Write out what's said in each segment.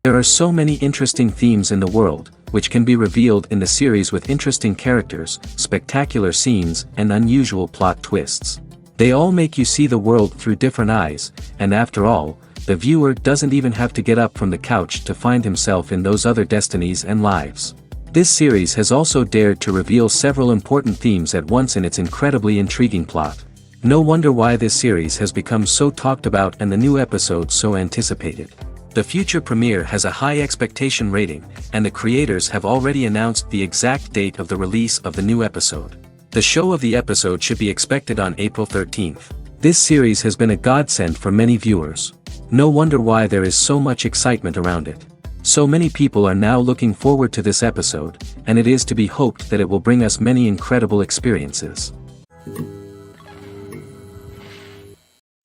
There are so many interesting themes in the world, which can be revealed in the series with interesting characters, spectacular scenes, and unusual plot twists. They all make you see the world through different eyes, and after all, the viewer doesn't even have to get up from the couch to find himself in those other destinies and lives. This series has also dared to reveal several important themes at once in its incredibly intriguing plot. No wonder why this series has become so talked about and the new episodes so anticipated. The future premiere has a high expectation rating, and the creators have already announced the exact date of the release of the new episode. The show of the episode should be expected on April 13th. This series has been a godsend for many viewers. No wonder why there is so much excitement around it. So many people are now looking forward to this episode, and it is to be hoped that it will bring us many incredible experiences.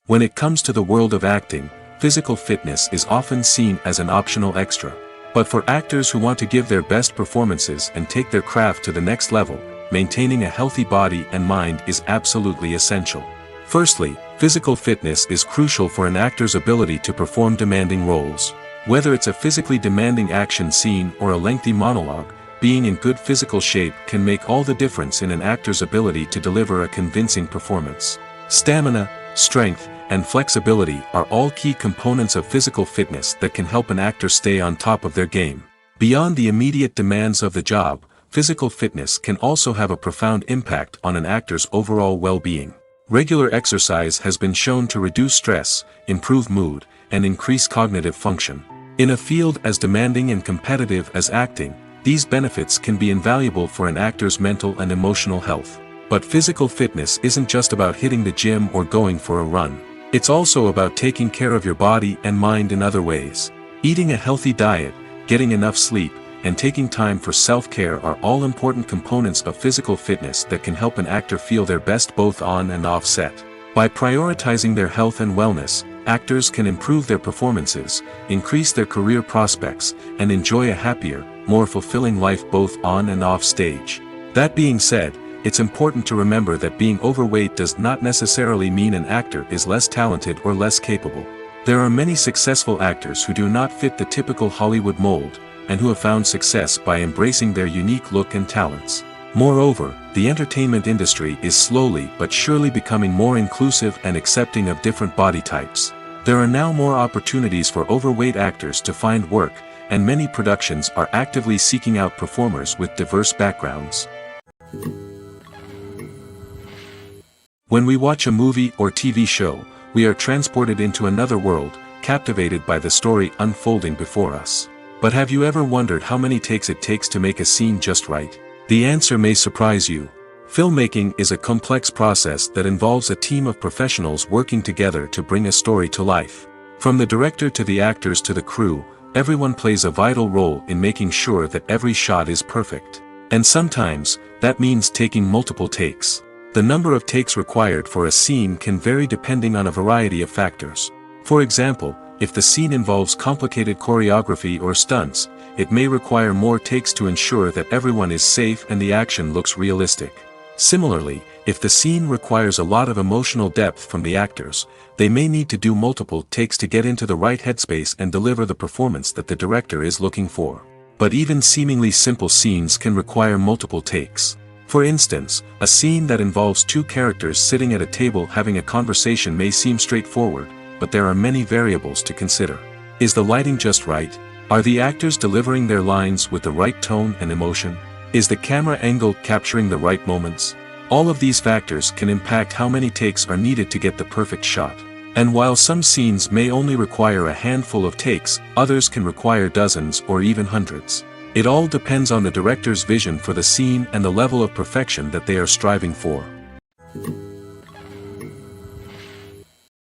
When it comes to the world of acting, physical fitness is often seen as an optional extra. But for actors who want to give their best performances and take their craft to the next level, maintaining a healthy body and mind is absolutely essential. Firstly, physical fitness is crucial for an actor's ability to perform demanding roles. Whether it's a physically demanding action scene or a lengthy monologue, being in good physical shape can make all the difference in an actor's ability to deliver a convincing performance. Stamina, strength, and flexibility are all key components of physical fitness that can help an actor stay on top of their game. Beyond the immediate demands of the job, physical fitness can also have a profound impact on an actor's overall well-being. Regular exercise has been shown to reduce stress, improve mood, and increase cognitive function. In a field as demanding and competitive as acting, these benefits can be invaluable for an actor's mental and emotional health. But physical fitness isn't just about hitting the gym or going for a run. It's also about taking care of your body and mind in other ways. Eating a healthy diet, getting enough sleep, and taking time for self-care are all important components of physical fitness that can help an actor feel their best both on and off set. By prioritizing their health and wellness, actors can improve their performances, increase their career prospects, and enjoy a happier, more fulfilling life both on and off stage. That being said, it's important to remember that being overweight does not necessarily mean an actor is less talented or less capable. There are many successful actors who do not fit the typical Hollywood mold, and who have found success by embracing their unique look and talents. Moreover, the entertainment industry is slowly but surely becoming more inclusive and accepting of different body types. There are now more opportunities for overweight actors to find work, and many productions are actively seeking out performers with diverse backgrounds. When we watch a movie or TV show, we are transported into another world, captivated by the story unfolding before us. But have you ever wondered how many takes it takes to make a scene just right? The answer may surprise you. Filmmaking is a complex process that involves a team of professionals working together to bring a story to life. From the director to the actors to the crew, everyone plays a vital role in making sure that every shot is perfect. And sometimes, that means taking multiple takes. The number of takes required for a scene can vary depending on a variety of factors. For example, if the scene involves complicated choreography or stunts, it may require more takes to ensure that everyone is safe and the action looks realistic. Similarly, if the scene requires a lot of emotional depth from the actors, they may need to do multiple takes to get into the right headspace and deliver the performance that the director is looking for. But even seemingly simple scenes can require multiple takes. For instance, a scene that involves two characters sitting at a table having a conversation may seem straightforward, but there are many variables to consider. Is the lighting just right? Are the actors delivering their lines with the right tone and emotion? Is the camera angle capturing the right moments? All of these factors can impact how many takes are needed to get the perfect shot. And while some scenes may only require a handful of takes, others can require dozens or even hundreds. It all depends on the director's vision for the scene and the level of perfection that they are striving for.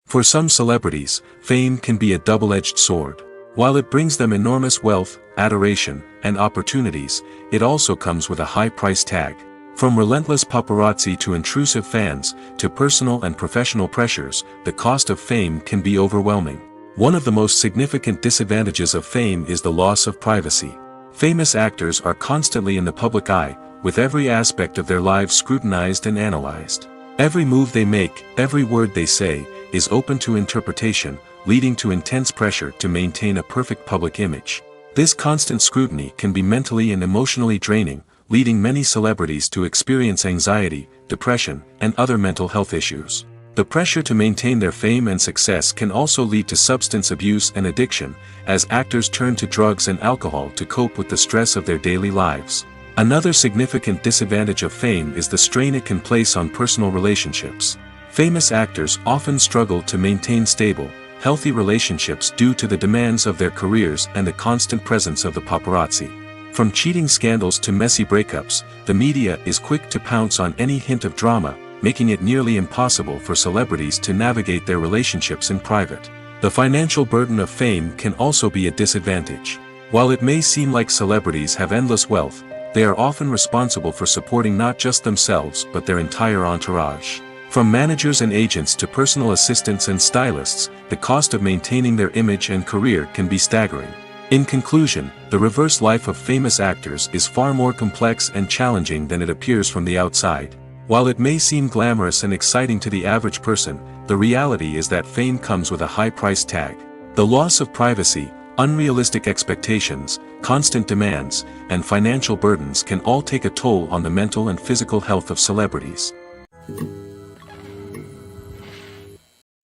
For some celebrities, fame can be a double-edged sword. While it brings them enormous wealth, adoration, and opportunities, it also comes with a high price tag. From relentless paparazzi to intrusive fans, to personal and professional pressures, the cost of fame can be overwhelming. One of the most significant disadvantages of fame is the loss of privacy. Famous actors are constantly in the public eye, with every aspect of their lives scrutinized and analyzed. Every move they make, every word they say, is open to interpretation, leading to intense pressure to maintain a perfect public image. This constant scrutiny can be mentally and emotionally draining, leading many celebrities to experience anxiety, depression, and other mental health issues. The pressure to maintain their fame and success can also lead to substance abuse and addiction, as actors turn to drugs and alcohol to cope with the stress of their daily lives. Another significant disadvantage of fame is the strain it can place on personal relationships. Famous actors often struggle to maintain stable, healthy relationships due to the demands of their careers and the constant presence of the paparazzi. From cheating scandals to messy breakups, the media is quick to pounce on any hint of drama, making it nearly impossible for celebrities to navigate their relationships in private. The financial burden of fame can also be a disadvantage. While it may seem like celebrities have endless wealth, they are often responsible for supporting not just themselves but their entire entourage. From managers and agents to personal assistants and stylists, the cost of maintaining their image and career can be staggering. In conclusion, the reverse life of famous actors is far more complex and challenging than it appears from the outside. While it may seem glamorous and exciting to the average person, the reality is that fame comes with a high price tag. The loss of privacy, unrealistic expectations, constant demands, and financial burdens can all take a toll on the mental and physical health of celebrities.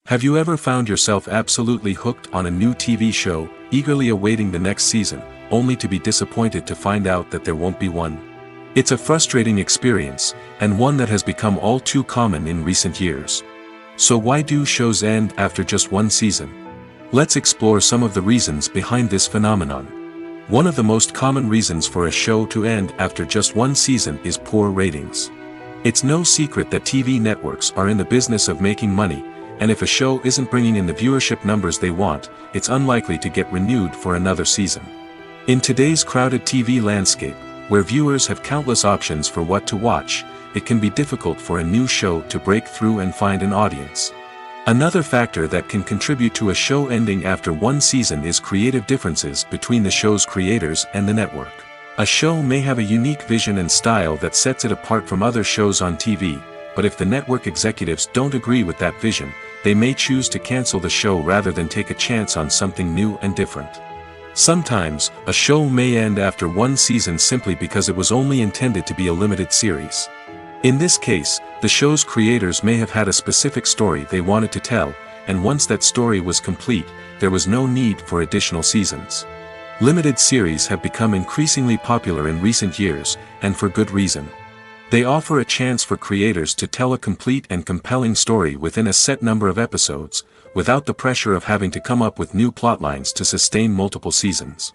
Have you ever found yourself absolutely hooked on a new TV show, eagerly awaiting the next season, only to be disappointed to find out that there won't be one? It's a frustrating experience, and one that has become all too common in recent years. So why do shows end after just one season? Let's explore some of the reasons behind this phenomenon. One of the most common reasons for a show to end after just one season is poor ratings. It's no secret that TV networks are in the business of making money, and if a show isn't bringing in the viewership numbers they want, it's unlikely to get renewed for another season. In today's crowded TV landscape, where viewers have countless options for what to watch, it can be difficult for a new show to break through and find an audience. Another factor that can contribute to a show ending after one season is creative differences between the show's creators and the network. A show may have a unique vision and style that sets it apart from other shows on TV, but if the network executives don't agree with that vision, they may choose to cancel the show rather than take a chance on something new and different. Sometimes, a show may end after one season simply because it was only intended to be a limited series. In this case, the show's creators may have had a specific story they wanted to tell, and once that story was complete, there was no need for additional seasons. Limited series have become increasingly popular in recent years, and for good reason. They offer a chance for creators to tell a complete and compelling story within a set number of episodes, without the pressure of having to come up with new plotlines to sustain multiple seasons.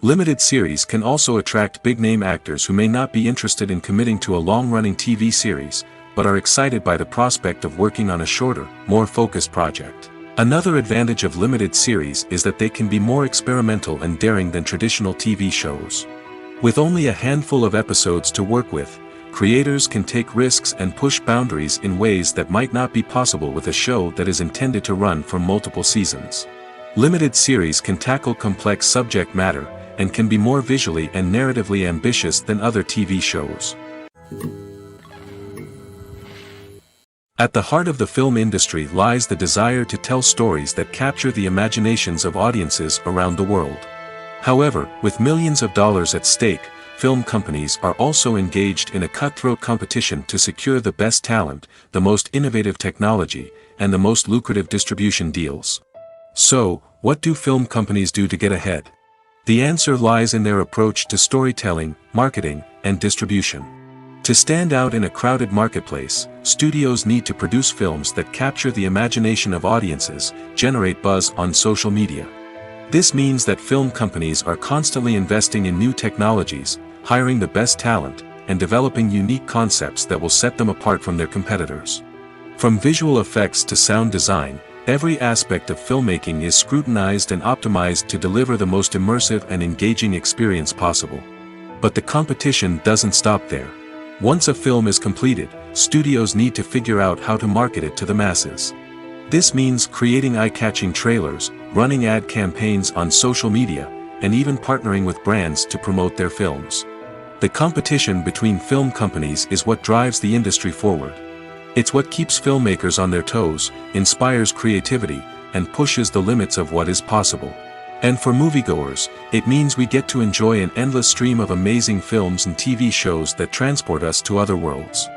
Limited series can also attract big-name actors who may not be interested in committing to a long-running TV series, but are excited by the prospect of working on a shorter, more focused project. Another advantage of limited series is that they can be more experimental and daring than traditional TV shows. With only a handful of episodes to work with, creators can take risks and push boundaries in ways that might not be possible with a show that is intended to run for multiple seasons. Limited series can tackle complex subject matter, and can be more visually and narratively ambitious than other TV shows. At the heart of the film industry lies the desire to tell stories that capture the imaginations of audiences around the world. However, with millions of dollars at stake, film companies are also engaged in a cutthroat competition to secure the best talent, the most innovative technology, and the most lucrative distribution deals. So, what do film companies do to get ahead? The answer lies in their approach to storytelling, marketing, and distribution. To stand out in a crowded marketplace, studios need to produce films that capture the imagination of audiences, generate buzz on social media. This means that film companies are constantly investing in new technologies, hiring the best talent, and developing unique concepts that will set them apart from their competitors. From visual effects to sound design, every aspect of filmmaking is scrutinized and optimized to deliver the most immersive and engaging experience possible. But the competition doesn't stop there. Once a film is completed, studios need to figure out how to market it to the masses. This means creating eye-catching trailers, running ad campaigns on social media, and even partnering with brands to promote their films. The competition between film companies is what drives the industry forward. It's what keeps filmmakers on their toes, inspires creativity, and pushes the limits of what is possible. And for moviegoers, it means we get to enjoy an endless stream of amazing films and TV shows that transport us to other worlds.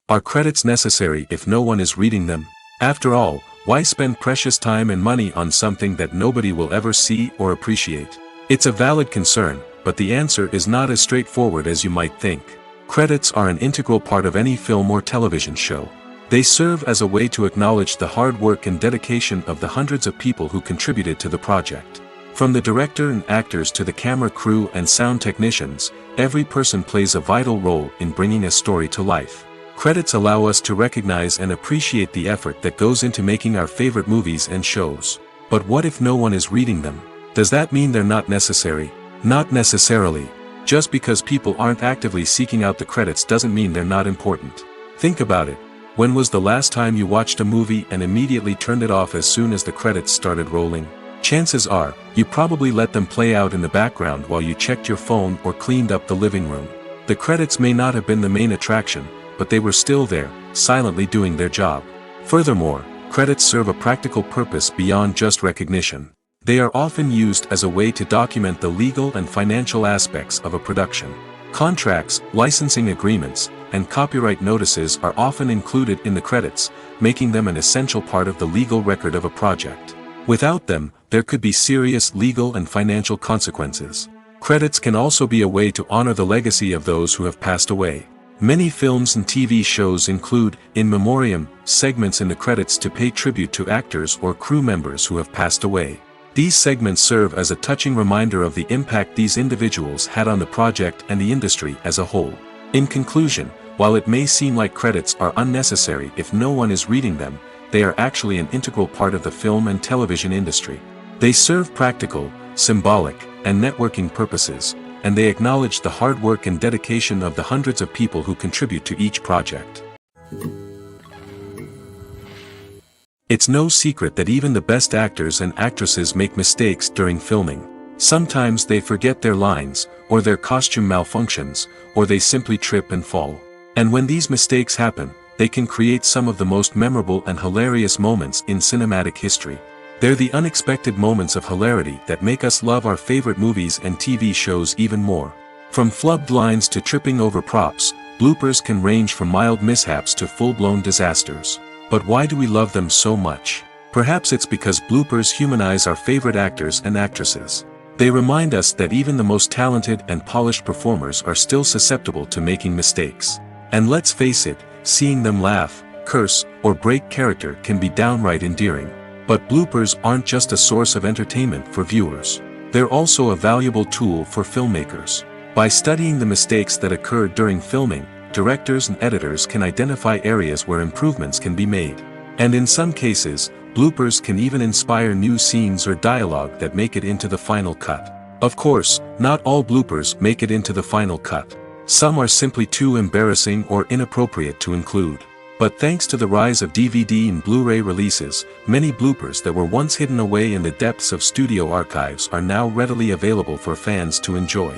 Are credits necessary if no one is reading them? After all, why spend precious time and money on something that nobody will ever see or appreciate? It's a valid concern, but the answer is not as straightforward as you might think. Credits are an integral part of any film or television show. They serve as a way to acknowledge the hard work and dedication of the hundreds of people who contributed to the project. From the director and actors to the camera crew and sound technicians, every person plays a vital role in bringing a story to life. Credits allow us to recognize and appreciate the effort that goes into making our favorite movies and shows. But what if no one is reading them? Does that mean they're not necessary? Not necessarily. Just because people aren't actively seeking out the credits doesn't mean they're not important. Think about it. When was the last time you watched a movie and immediately turned it off as soon as the credits started rolling? Chances are, you probably let them play out in the background while you checked your phone or cleaned up the living room. The credits may not have been the main attraction, but they were still there, silently doing their job. Furthermore, credits serve a practical purpose beyond just recognition. They are often used as a way to document the legal and financial aspects of a production. Contracts, licensing agreements, and copyright notices are often included in the credits, making them an essential part of the legal record of a project. Without them, there could be serious legal and financial consequences. Credits can also be a way to honor the legacy of those who have passed away. Many films and TV shows include, in memoriam, segments in the credits to pay tribute to actors or crew members who have passed away. These segments serve as a touching reminder of the impact these individuals had on the project and the industry as a whole. In conclusion, while it may seem like credits are unnecessary if no one is reading them, they are actually an integral part of the film and television industry. They serve practical, symbolic, and networking purposes, and they acknowledge the hard work and dedication of the hundreds of people who contribute to each project. It's no secret that even the best actors and actresses make mistakes during filming. Sometimes they forget their lines, or their costume malfunctions, or they simply trip and fall. And when these mistakes happen, they can create some of the most memorable and hilarious moments in cinematic history. They're the unexpected moments of hilarity that make us love our favorite movies and TV shows even more. From flubbed lines to tripping over props, bloopers can range from mild mishaps to full-blown disasters. But why do we love them so much? Perhaps it's because bloopers humanize our favorite actors and actresses. They remind us that even the most talented and polished performers are still susceptible to making mistakes. And let's face it, seeing them laugh, curse, or break character can be downright endearing. But bloopers aren't just a source of entertainment for viewers. They're also a valuable tool for filmmakers. By studying the mistakes that occur during filming, directors and editors can identify areas where improvements can be made. And in some cases, bloopers can even inspire new scenes or dialogue that make it into the final cut. Of course, not all bloopers make it into the final cut. Some are simply too embarrassing or inappropriate to include. But thanks to the rise of DVD and Blu-ray releases, many bloopers that were once hidden away in the depths of studio archives are now readily available for fans to enjoy.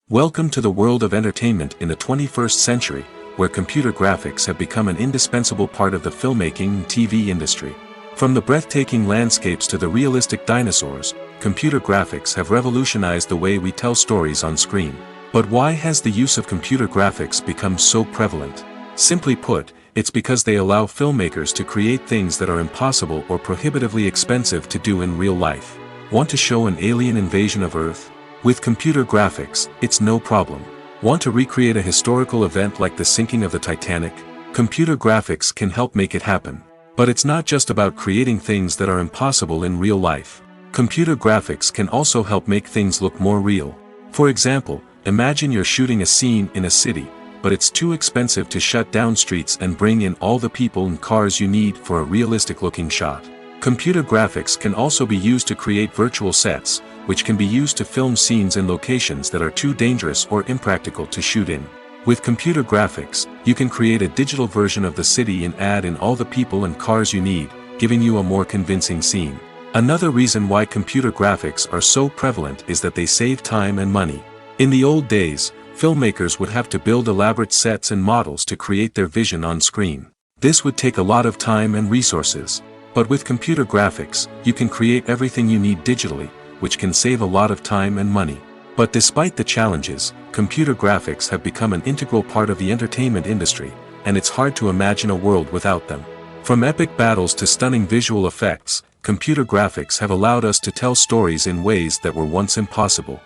Welcome to the world of entertainment in the 21st century, where computer graphics have become an indispensable part of the filmmaking and TV industry. From the breathtaking landscapes to the realistic dinosaurs, computer graphics have revolutionized the way we tell stories on screen. But why has the use of computer graphics become so prevalent? Simply put, it's because they allow filmmakers to create things that are impossible or prohibitively expensive to do in real life. Want to show an alien invasion of Earth? With computer graphics, it's no problem. Want to recreate a historical event like the sinking of the Titanic? Computer graphics can help make it happen. But it's not just about creating things that are impossible in real life. Computer graphics can also help make things look more real. For example, imagine you're shooting a scene in a city, but it's too expensive to shut down streets and bring in all the people and cars you need for a realistic-looking shot. Computer graphics can also be used to create virtual sets, which can be used to film scenes in locations that are too dangerous or impractical to shoot in. With computer graphics, you can create a digital version of the city and add in all the people and cars you need, giving you a more convincing scene. Another reason why computer graphics are so prevalent is that they save time and money. In the old days, filmmakers would have to build elaborate sets and models to create their vision on screen. This would take a lot of time and resources. But with computer graphics, you can create everything you need digitally, which can save a lot of time and money. But despite the challenges, computer graphics have become an integral part of the entertainment industry, and it's hard to imagine a world without them. From epic battles to stunning visual effects, computer graphics have allowed us to tell stories in ways that were once impossible.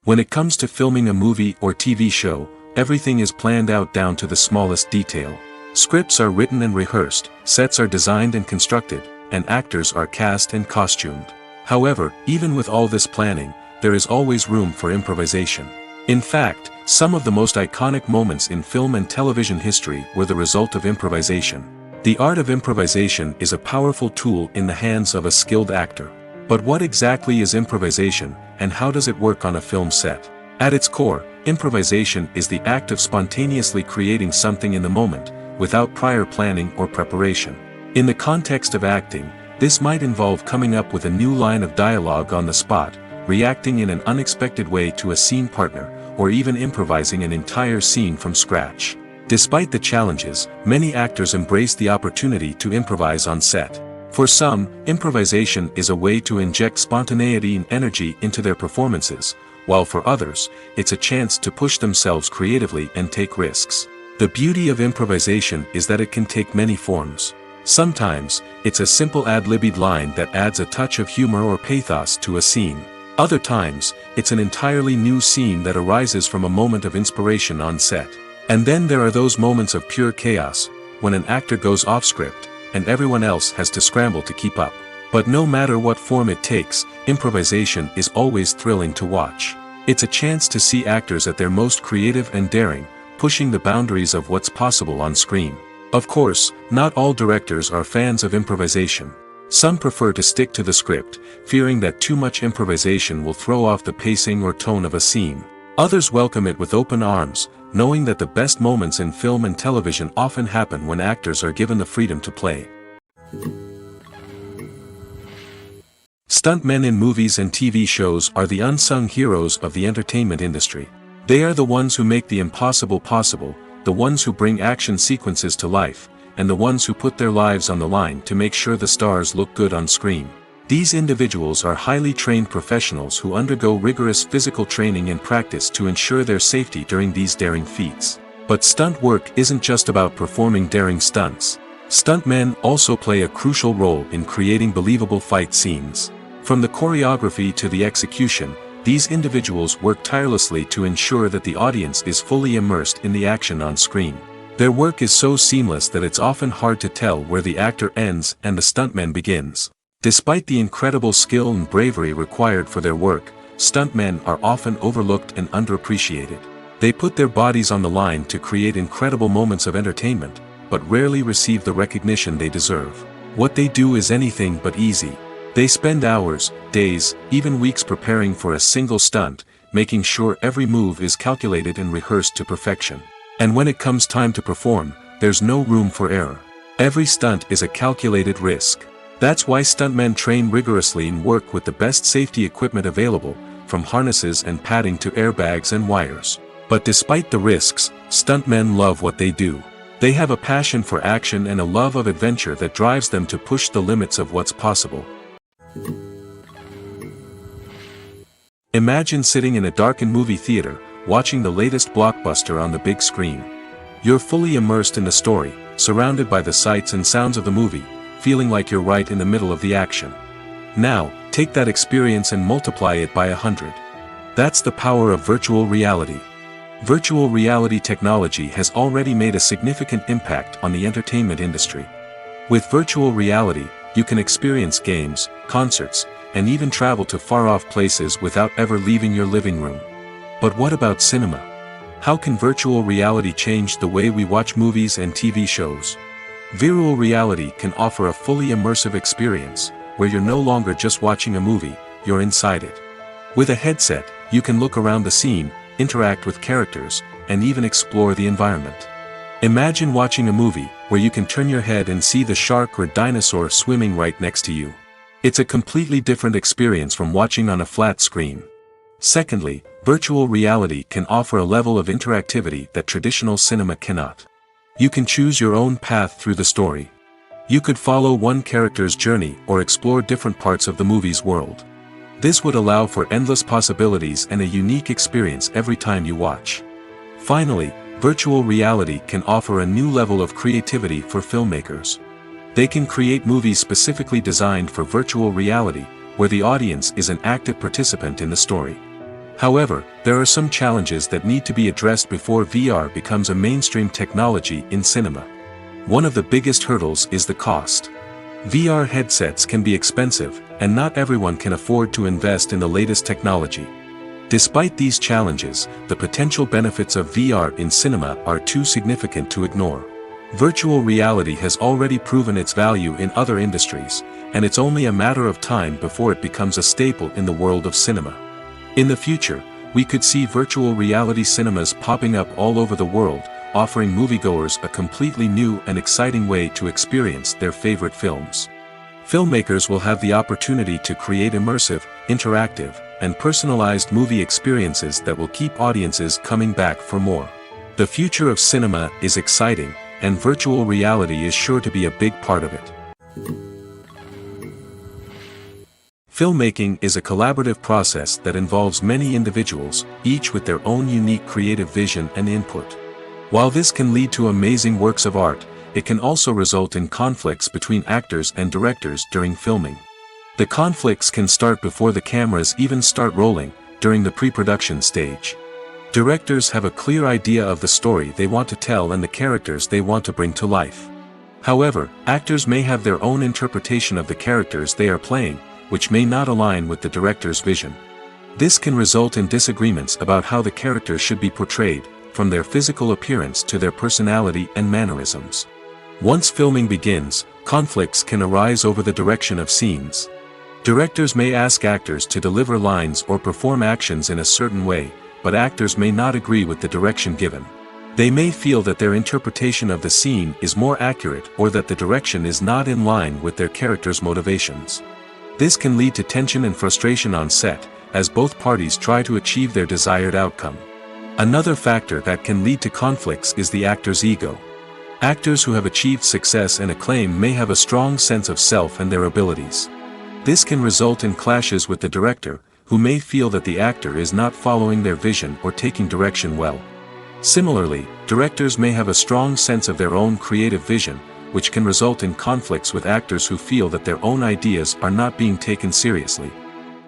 When it comes to filming a movie or TV show, everything is planned out down to the smallest detail. Scripts are written and rehearsed, sets are designed and constructed, and actors are cast and costumed. However, even with all this planning, there is always room for improvisation. In fact, some of the most iconic moments in film and television history were the result of improvisation. The art of improvisation is a powerful tool in the hands of a skilled actor. But what exactly is improvisation, and how does it work on a film set? At its core, improvisation is the act of spontaneously creating something in the moment, without prior planning or preparation. In the context of acting, this might involve coming up with a new line of dialogue on the spot, reacting in an unexpected way to a scene partner, or even improvising an entire scene from scratch. Despite the challenges, many actors embrace the opportunity to improvise on set. For some, improvisation is a way to inject spontaneity and energy into their performances, while for others, it's a chance to push themselves creatively and take risks. The beauty of improvisation is that it can take many forms. Sometimes, it's a simple ad-libbed line that adds a touch of humor or pathos to a scene. Other times, it's an entirely new scene that arises from a moment of inspiration on set. And then there are those moments of pure chaos, when an actor goes off script, and everyone else has to scramble to keep up. But no matter what form it takes, improvisation is always thrilling to watch. It's a chance to see actors at their most creative and daring, pushing the boundaries of what's possible on screen. Of course, not all directors are fans of improvisation. Some prefer to stick to the script, fearing that too much improvisation will throw off the pacing or tone of a scene. Others welcome it with open arms, knowing that the best moments in film and television often happen when actors are given the freedom to play. Stuntmen in movies and TV shows are the unsung heroes of the entertainment industry. They are the ones who make the impossible possible, the ones who bring action sequences to life, and the ones who put their lives on the line to make sure the stars look good on screen. These individuals are highly trained professionals who undergo rigorous physical training and practice to ensure their safety during these daring feats. But stunt work isn't just about performing daring stunts. Stuntmen also play a crucial role in creating believable fight scenes. From the choreography to the execution, these individuals work tirelessly to ensure that the audience is fully immersed in the action on screen. Their work is so seamless that it's often hard to tell where the actor ends and the stuntman begins. Despite the incredible skill and bravery required for their work, stuntmen are often overlooked and underappreciated. They put their bodies on the line to create incredible moments of entertainment, but rarely receive the recognition they deserve. What they do is anything but easy. They spend hours, days, even weeks preparing for a single stunt, making sure every move is calculated and rehearsed to perfection. And when it comes time to perform, there's no room for error. Every stunt is a calculated risk. That's why stuntmen train rigorously and work with the best safety equipment available, from harnesses and padding to airbags and wires. But despite the risks, stuntmen love what they do. They have a passion for action and a love of adventure that drives them to push the limits of what's possible. Imagine sitting in a darkened movie theater, watching the latest blockbuster on the big screen. You're fully immersed in the story, surrounded by the sights and sounds of the movie, feeling like you're right in the middle of the action. Now, take that experience and multiply it by 100. That's the power of virtual reality. Virtual reality technology has already made a significant impact on the entertainment industry. With virtual reality, you can experience games, concerts, and even travel to far-off places without ever leaving your living room. But what about cinema? How can virtual reality change the way we watch movies and TV shows? Virtual reality can offer a fully immersive experience, where you're no longer just watching a movie, you're inside it. With a headset, you can look around the scene, interact with characters, and even explore the environment. Imagine watching a movie, where you can turn your head and see the shark or dinosaur swimming right next to you. It's a completely different experience from watching on a flat screen. Secondly, virtual reality can offer a level of interactivity that traditional cinema cannot. You can choose your own path through the story. You could follow one character's journey or explore different parts of the movie's world. This would allow for endless possibilities and a unique experience every time you watch. Finally, virtual reality can offer a new level of creativity for filmmakers. They can create movies specifically designed for virtual reality, where the audience is an active participant in the story. However, there are some challenges that need to be addressed before VR becomes a mainstream technology in cinema. One of the biggest hurdles is the cost. VR headsets can be expensive, and not everyone can afford to invest in the latest technology. Despite these challenges, the potential benefits of VR in cinema are too significant to ignore. Virtual reality has already proven its value in other industries, and it's only a matter of time before it becomes a staple in the world of cinema. In the future, we could see virtual reality cinemas popping up all over the world, offering moviegoers a completely new and exciting way to experience their favorite films. Filmmakers will have the opportunity to create immersive, interactive, and personalized movie experiences that will keep audiences coming back for more. The future of cinema is exciting, and virtual reality is sure to be a big part of it. Filmmaking is a collaborative process that involves many individuals, each with their own unique creative vision and input. While this can lead to amazing works of art, it can also result in conflicts between actors and directors during filming. The conflicts can start before the cameras even start rolling, during the pre-production stage. Directors have a clear idea of the story they want to tell and the characters they want to bring to life. However, actors may have their own interpretation of the characters they are playing, which may not align with the director's vision. This can result in disagreements about how the characters should be portrayed, from their physical appearance to their personality and mannerisms. Once filming begins, conflicts can arise over the direction of scenes. Directors may ask actors to deliver lines or perform actions in a certain way, but actors may not agree with the direction given. They may feel that their interpretation of the scene is more accurate or that the direction is not in line with their character's motivations. This can lead to tension and frustration on set, as both parties try to achieve their desired outcome. Another factor that can lead to conflicts is the actor's ego. Actors who have achieved success and acclaim may have a strong sense of self and their abilities. This can result in clashes with the director, who may feel that the actor is not following their vision or taking direction well. Similarly, directors may have a strong sense of their own creative vision, which can result in conflicts with actors who feel that their own ideas are not being taken seriously.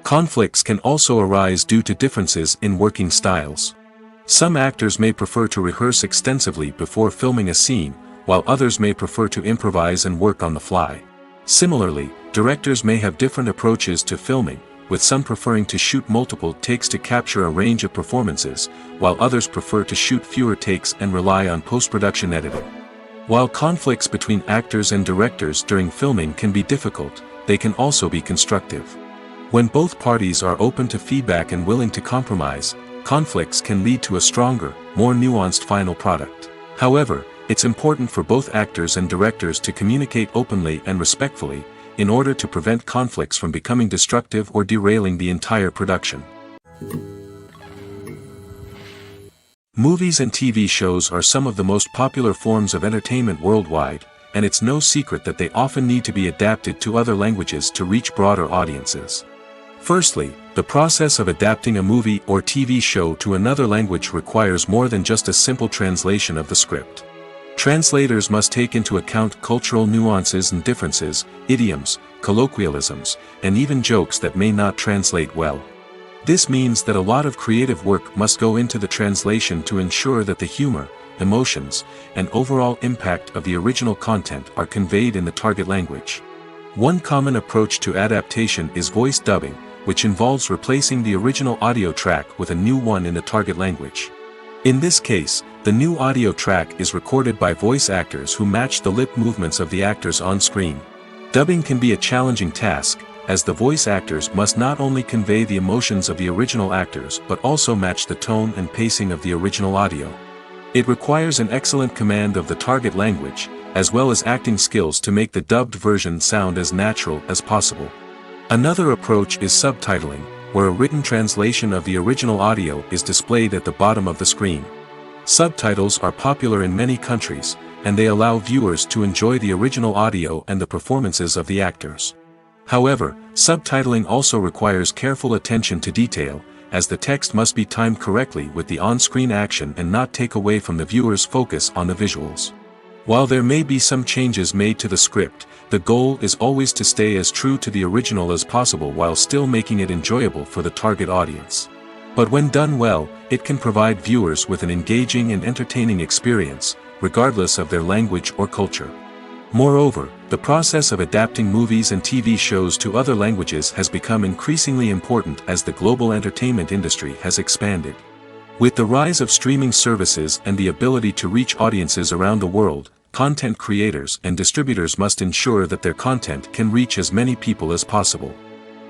Conflicts can also arise due to differences in working styles. Some actors may prefer to rehearse extensively before filming a scene, while others may prefer to improvise and work on the fly. Similarly, directors may have different approaches to filming, with some preferring to shoot multiple takes to capture a range of performances, while others prefer to shoot fewer takes and rely on post-production editing. While conflicts between actors and directors during filming can be difficult, they can also be constructive. When both parties are open to feedback and willing to compromise, conflicts can lead to a stronger, more nuanced final product. However, it's important for both actors and directors to communicate openly and respectfully, in order to prevent conflicts from becoming destructive or derailing the entire production. Movies and TV shows are some of the most popular forms of entertainment worldwide, and it's no secret that they often need to be adapted to other languages to reach broader audiences. Firstly, the process of adapting a movie or TV show to another language requires more than just a simple translation of the script. Translators must take into account cultural nuances and differences, idioms, colloquialisms, and even jokes that may not translate well. This means that a lot of creative work must go into the translation to ensure that the humor, emotions, and overall impact of the original content are conveyed in the target language. One common approach to adaptation is voice dubbing, which involves replacing the original audio track with a new one in the target language. In this case, the new audio track is recorded by voice actors who match the lip movements of the actors on screen. Dubbing can be a challenging task, as the voice actors must not only convey the emotions of the original actors but also match the tone and pacing of the original audio. It requires an excellent command of the target language, as well as acting skills to make the dubbed version sound as natural as possible. Another approach is subtitling, where a written translation of the original audio is displayed at the bottom of the screen. Subtitles are popular in many countries, and they allow viewers to enjoy the original audio and the performances of the actors. However, subtitling also requires careful attention to detail, as the text must be timed correctly with the on-screen action and not take away from the viewer's focus on the visuals. While there may be some changes made to the script, the goal is always to stay as true to the original as possible while still making it enjoyable for the target audience. But when done well, it can provide viewers with an engaging and entertaining experience, regardless of their language or culture. Moreover, the process of adapting movies and TV shows to other languages has become increasingly important as the global entertainment industry has expanded. With the rise of streaming services and the ability to reach audiences around the world, content creators and distributors must ensure that their content can reach as many people as possible.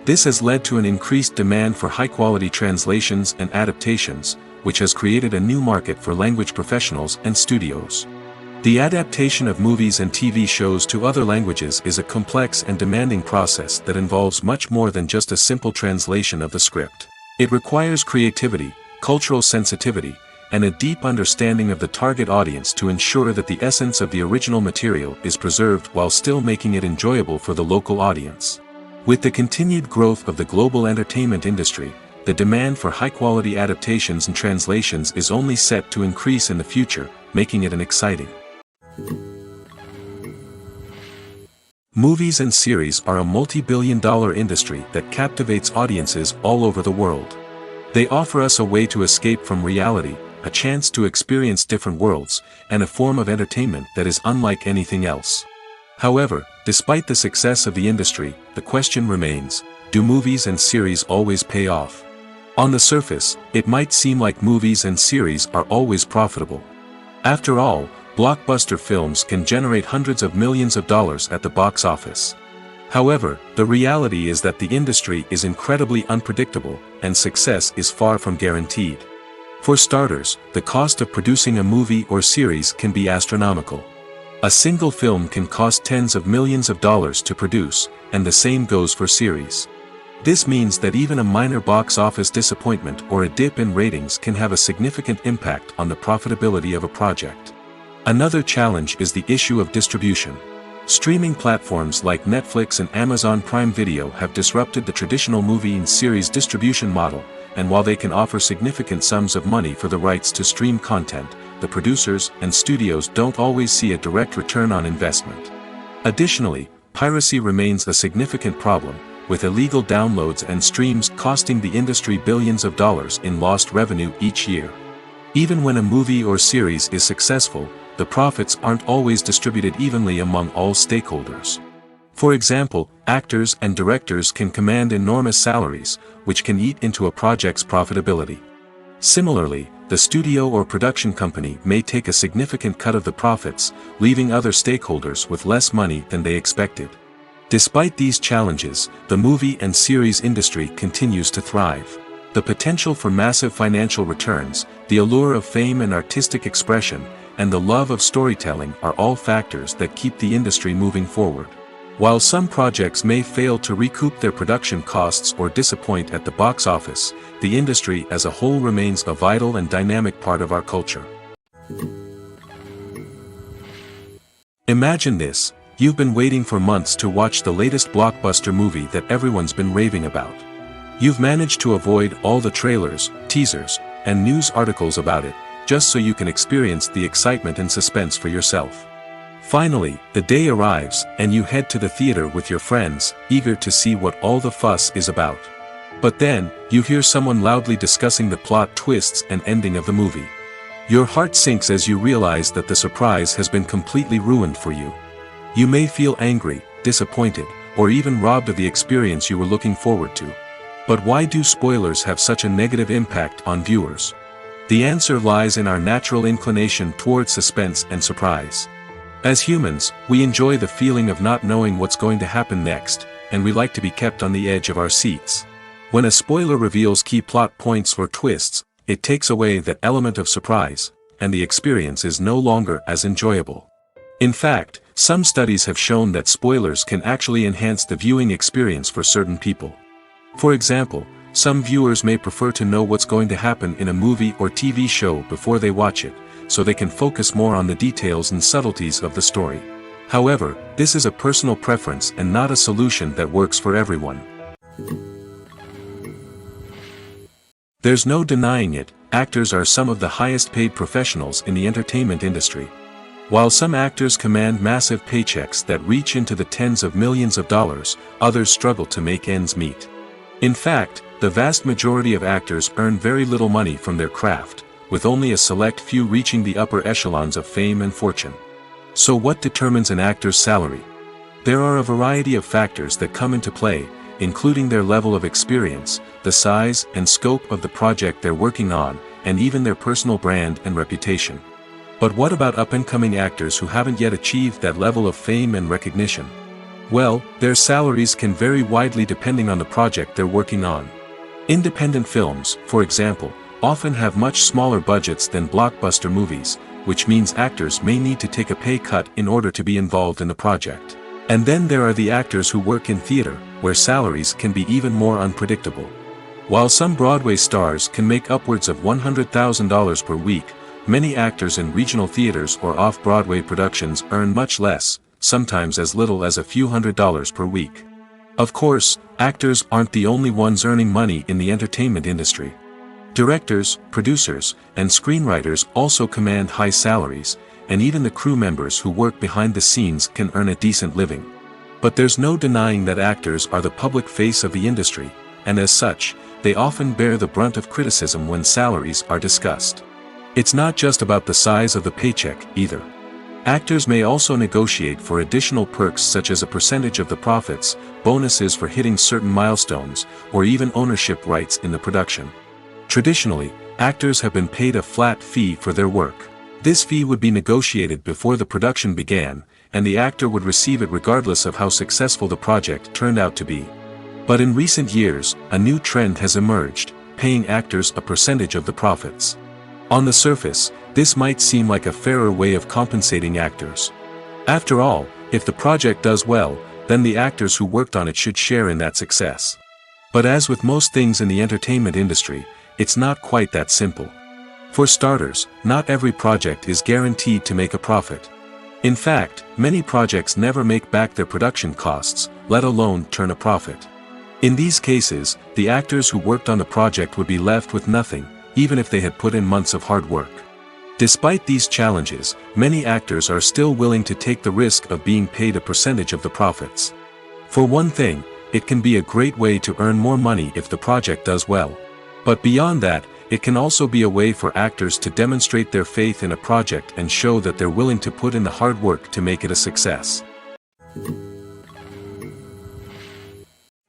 This has led to an increased demand for high-quality translations and adaptations, which has created a new market for language professionals and studios. The adaptation of movies and TV shows to other languages is a complex and demanding process that involves much more than just a simple translation of the script. It requires creativity, cultural sensitivity, and a deep understanding of the target audience to ensure that the essence of the original material is preserved while still making it enjoyable for the local audience. With the continued growth of the global entertainment industry, the demand for high-quality adaptations and translations is only set to increase in the future, making it an exciting. Movies and series are a multi-billion-dollar industry that captivates audiences all over the world. They offer us a way to escape from reality, a chance to experience different worlds, and a form of entertainment that is unlike anything else. However, despite the success of the industry, the question remains, do movies and series always pay off? On the surface, it might seem like movies and series are always profitable. After all, blockbuster films can generate hundreds of millions of dollars at the box office. However, the reality is that the industry is incredibly unpredictable, and success is far from guaranteed. For starters, the cost of producing a movie or series can be astronomical. A single film can cost tens of millions of dollars to produce, and the same goes for series. This means that even a minor box office disappointment or a dip in ratings can have a significant impact on the profitability of a project. Another challenge is the issue of distribution. Streaming platforms like Netflix and Amazon Prime Video have disrupted the traditional movie and series distribution model, and while they can offer significant sums of money for the rights to stream content, the producers and studios don't always see a direct return on investment. Additionally, piracy remains a significant problem, with illegal downloads and streams costing the industry billions of dollars in lost revenue each year. Even when a movie or series is successful, the profits aren't always distributed evenly among all stakeholders. For example, actors and directors can command enormous salaries, which can eat into a project's profitability. Similarly, the studio or production company may take a significant cut of the profits, leaving other stakeholders with less money than they expected. Despite these challenges, the movie and series industry continues to thrive. The potential for massive financial returns, the allure of fame and artistic expression, and the love of storytelling are all factors that keep the industry moving forward. While some projects may fail to recoup their production costs or disappoint at the box office, the industry as a whole remains a vital and dynamic part of our culture. Imagine this: you've been waiting for months to watch the latest blockbuster movie that everyone's been raving about. You've managed to avoid all the trailers, teasers, and news articles about it, just so you can experience the excitement and suspense for yourself. Finally, the day arrives, and you head to the theater with your friends, eager to see what all the fuss is about. But then, you hear someone loudly discussing the plot twists and ending of the movie. Your heart sinks as you realize that the surprise has been completely ruined for you. You may feel angry, disappointed, or even robbed of the experience you were looking forward to. But why do spoilers have such a negative impact on viewers? The answer lies in our natural inclination towards suspense and surprise. As humans, we enjoy the feeling of not knowing what's going to happen next, and we like to be kept on the edge of our seats. When a spoiler reveals key plot points or twists, it takes away that element of surprise, and the experience is no longer as enjoyable. In fact, some studies have shown that spoilers can actually enhance the viewing experience for certain people. For example, Some viewers may prefer to know what's going to happen in a movie or TV show before they watch it, so they can focus more on the details and subtleties of the story. However, this is a personal preference and not a solution that works for everyone. There's no denying it, actors are some of the highest paid professionals in the entertainment industry. While some actors command massive paychecks that reach into the tens of millions of dollars, others struggle to make ends meet. In fact, the vast majority of actors earn very little money from their craft, with only a select few reaching the upper echelons of fame and fortune. So what determines an actor's salary? There are a variety of factors that come into play, including their level of experience, the size and scope of the project they're working on, and even their personal brand and reputation. But what about up-and-coming actors who haven't yet achieved that level of fame and recognition? Well, their salaries can vary widely depending on the project they're working on. Independent films, for example, often have much smaller budgets than blockbuster movies, which means actors may need to take a pay cut in order to be involved in the project. And then there are the actors who work in theater, where salaries can be even more unpredictable. While some Broadway stars can make upwards of $100,000 per week, many actors in regional theaters or off-Broadway productions earn much less, sometimes as little as a few $100s per week. Of course, actors aren't the only ones earning money in the entertainment industry. Directors, producers, and screenwriters also command high salaries, and even the crew members who work behind the scenes can earn a decent living. But there's no denying that actors are the public face of the industry, and as such, they often bear the brunt of criticism when salaries are discussed. It's not just about the size of the paycheck, either. Actors may also negotiate for additional perks such as a percentage of the profits, bonuses for hitting certain milestones, or even ownership rights in the production. Traditionally, actors have been paid a flat fee for their work. This fee would be negotiated before the production began, and the actor would receive it regardless of how successful the project turned out to be. But in recent years, a new trend has emerged, paying actors a percentage of the profits. On the surface, this might seem like a fairer way of compensating actors. After all, if the project does well, then the actors who worked on it should share in that success. But as with most things in the entertainment industry, it's not quite that simple. For starters, not every project is guaranteed to make a profit. In fact, many projects never make back their production costs, let alone turn a profit. In these cases, the actors who worked on the project would be left with nothing, even if they had put in months of hard work. Despite these challenges, many actors are still willing to take the risk of being paid a percentage of the profits. For one thing, it can be a great way to earn more money if the project does well. But beyond that, it can also be a way for actors to demonstrate their faith in a project and show that they're willing to put in the hard work to make it a success.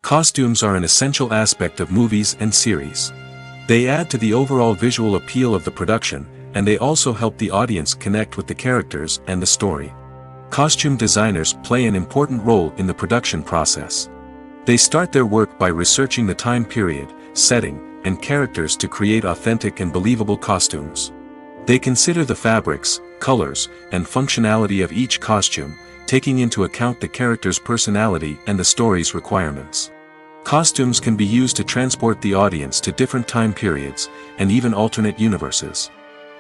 Costumes are an essential aspect of movies and series. They add to the overall visual appeal of the production, and they also help the audience connect with the characters and the story. Costume designers play an important role in the production process. They start their work by researching the time period, setting, and characters to create authentic and believable costumes. They consider the fabrics, colors, and functionality of each costume, taking into account the character's personality and the story's requirements. Costumes can be used to transport the audience to different time periods, and even alternate universes.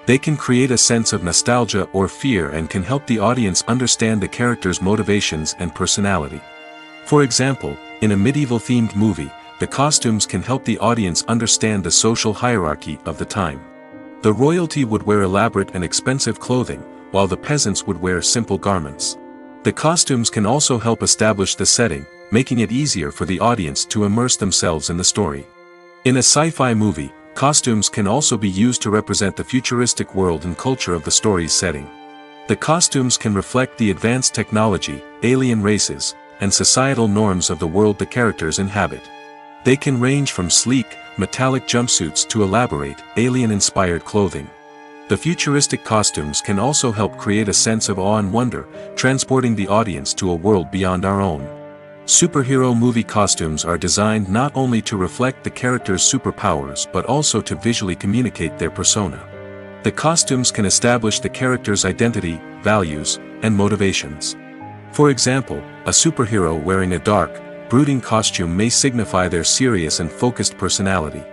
They can create a sense of nostalgia or fear and can help the audience understand the character's motivations and personality. For example, in a medieval-themed movie, the costumes can help the audience understand the social hierarchy of the time. The royalty would wear elaborate and expensive clothing, while the peasants would wear simple garments. The costumes can also help establish the setting, making it easier for the audience to immerse themselves in the story. In a sci-fi movie, costumes can also be used to represent the futuristic world and culture of the story's setting. The costumes can reflect the advanced technology, alien races, and societal norms of the world the characters inhabit. They can range from sleek, metallic jumpsuits to elaborate, alien-inspired clothing. The futuristic costumes can also help create a sense of awe and wonder, transporting the audience to a world beyond our own. Superhero movie costumes are designed not only to reflect the character's superpowers but also to visually communicate their persona. The costumes can establish the character's identity, values, and motivations. For example, a superhero wearing a dark, brooding costume may signify their serious and focused personality.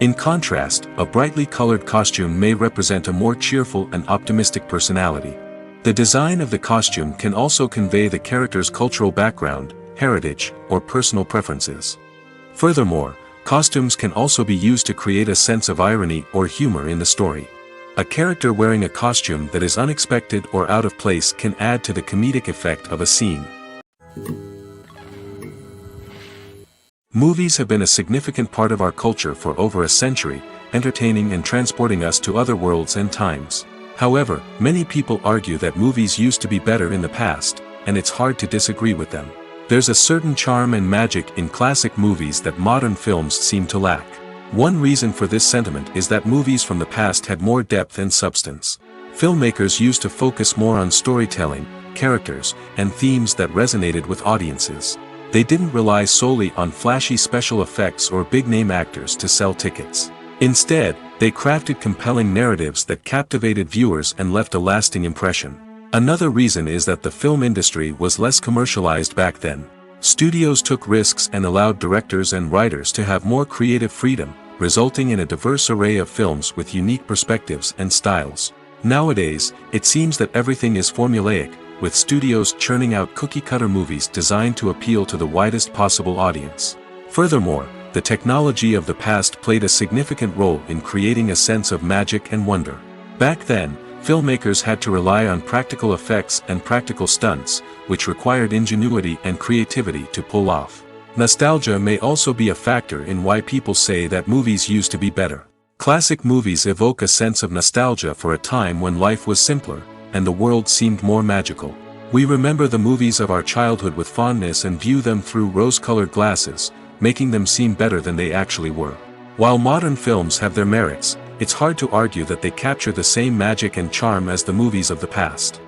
In contrast, a brightly colored costume may represent a more cheerful and optimistic personality. The design of the costume can also convey the character's cultural background, heritage, or personal preferences. Furthermore, costumes can also be used to create a sense of irony or humor in the story. A character wearing a costume that is unexpected or out of place can add to the comedic effect of a scene. Movies have been a significant part of our culture for over a century, entertaining and transporting us to other worlds and times. However, many people argue that movies used to be better in the past, and it's hard to disagree with them. There's a certain charm and magic in classic movies that modern films seem to lack. One reason for this sentiment is that movies from the past had more depth and substance. Filmmakers used to focus more on storytelling, characters, and themes that resonated with audiences. They didn't rely solely on flashy special effects or big-name actors to sell tickets. Instead, they crafted compelling narratives that captivated viewers and left a lasting impression. Another reason is that the film industry was less commercialized back then. Studios took risks and allowed directors and writers to have more creative freedom, resulting in a diverse array of films with unique perspectives and styles. Nowadays, it seems that everything is formulaic, with studios churning out cookie-cutter movies designed to appeal to the widest possible audience. Furthermore, the technology of the past played a significant role in creating a sense of magic and wonder. Back then, filmmakers had to rely on practical effects and practical stunts, which required ingenuity and creativity to pull off. Nostalgia may also be a factor in why people say that movies used to be better. Classic movies evoke a sense of nostalgia for a time when life was simpler, and the world seemed more magical. We remember the movies of our childhood with fondness and view them through rose-colored glasses, making them seem better than they actually were. While modern films have their merits, it's hard to argue that they capture the same magic and charm as the movies of the past.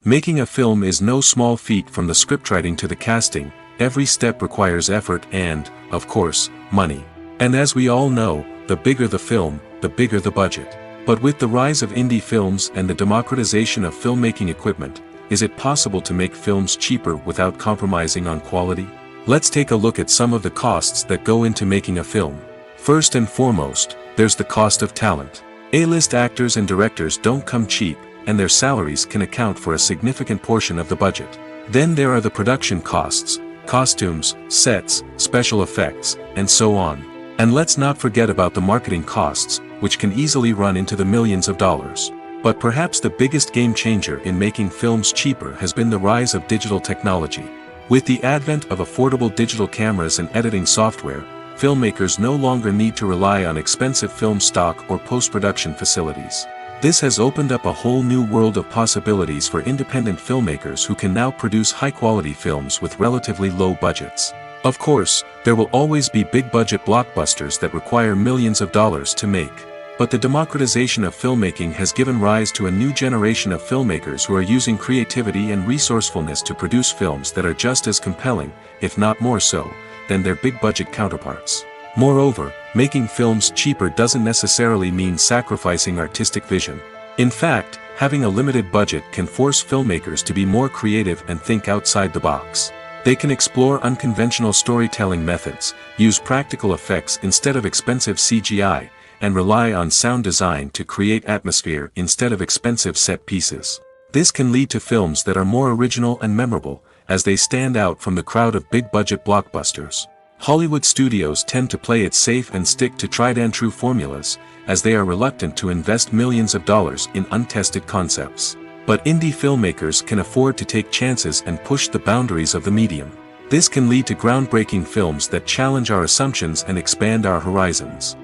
Making a film is no small feat. From the scriptwriting to the casting, every step requires effort and, of course, money. And as we all know, the bigger the film, the bigger the budget. But with the rise of indie films and the democratization of filmmaking equipment, is it possible to make films cheaper without compromising on quality? Let's take a look at some of the costs that go into making a film. First and foremost, there's the cost of talent. A-list actors and directors don't come cheap, and their salaries can account for a significant portion of the budget. Then there are the production costs, costumes, sets, special effects, and so on. And let's not forget about the marketing costs, which can easily run into the millions of dollars. But perhaps the biggest game changer in making films cheaper has been the rise of digital technology. With the advent of affordable digital cameras and editing software, filmmakers no longer need to rely on expensive film stock or post-production facilities. This has opened up a whole new world of possibilities for independent filmmakers who can now produce high-quality films with relatively low budgets. Of course, there will always be big-budget blockbusters that require millions of dollars to make. But the democratization of filmmaking has given rise to a new generation of filmmakers who are using creativity and resourcefulness to produce films that are just as compelling, if not more so, than their big-budget counterparts. Moreover, making films cheaper doesn't necessarily mean sacrificing artistic vision. In fact, having a limited budget can force filmmakers to be more creative and think outside the box. They can explore unconventional storytelling methods, use practical effects instead of expensive CGI, and rely on sound design to create atmosphere instead of expensive set pieces. This can lead to films that are more original and memorable, as they stand out from the crowd of big-budget blockbusters. Hollywood studios tend to play it safe and stick to tried-and-true formulas, as they are reluctant to invest millions of dollars in untested concepts. But indie filmmakers can afford to take chances and push the boundaries of the medium. This can lead to groundbreaking films that challenge our assumptions and expand our horizons.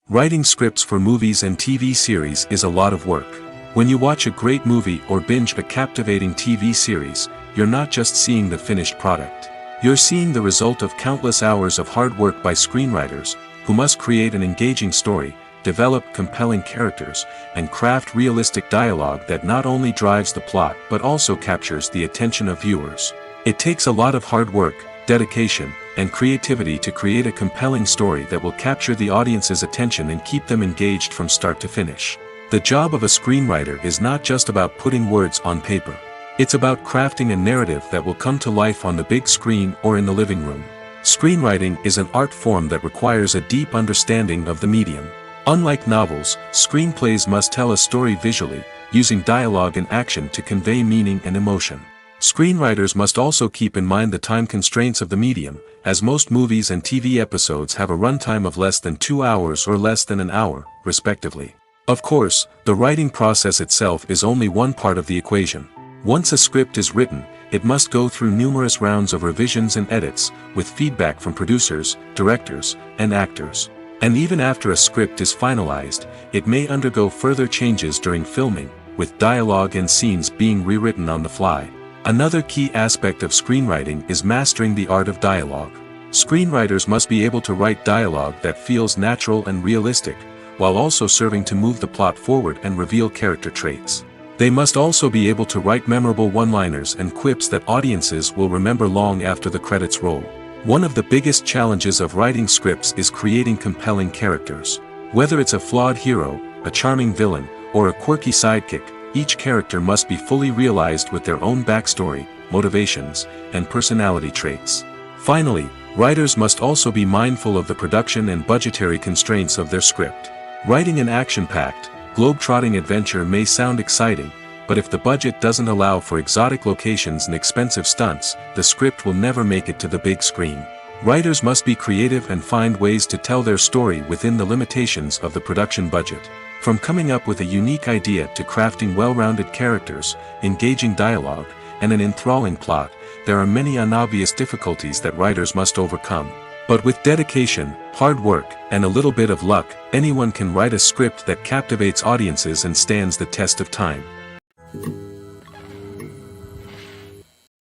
Writing scripts for movies and TV series is a lot of work. When you watch a great movie or binge a captivating TV series, you're not just seeing the finished product. You're seeing the result of countless hours of hard work by screenwriters, who must create an engaging story, develop compelling characters, and craft realistic dialogue that not only drives the plot but also captures the attention of viewers. It takes a lot of hard work, dedication, and creativity to create a compelling story that will capture the audience's attention and keep them engaged from start to finish. The job of a screenwriter is not just about putting words on paper. It's about crafting a narrative that will come to life on the big screen or in the living room. Screenwriting is an art form that requires a deep understanding of the medium. Unlike novels, screenplays must tell a story visually, using dialogue and action to convey meaning and emotion. Screenwriters must also keep in mind the time constraints of the medium, as most movies and TV episodes have a runtime of less than 2 hours or less than an hour, respectively. Of course, the writing process itself is only one part of the equation. Once a script is written, it must go through numerous rounds of revisions and edits, with feedback from producers, directors, and actors. And even after a script is finalized, it may undergo further changes during filming, with dialogue and scenes being rewritten on the fly. Another key aspect of screenwriting is mastering the art of dialogue. Screenwriters must be able to write dialogue that feels natural and realistic, while also serving to move the plot forward and reveal character traits. They must also be able to write memorable one-liners and quips that audiences will remember long after the credits roll. One of the biggest challenges of writing scripts is creating compelling characters. Whether it's a flawed hero, a charming villain, or a quirky sidekick, each character must be fully realized with their own backstory, motivations, and personality traits. Finally, writers must also be mindful of the production and budgetary constraints of their script. Writing an action-packed, globe-trotting adventure may sound exciting, but if the budget doesn't allow for exotic locations and expensive stunts, the script will never make it to the big screen. Writers must be creative and find ways to tell their story within the limitations of the production budget. From coming up with a unique idea to crafting well-rounded characters, engaging dialogue, and an enthralling plot, there are many unobvious difficulties that writers must overcome. But with dedication, hard work, and a little bit of luck, anyone can write a script that captivates audiences and stands the test of time.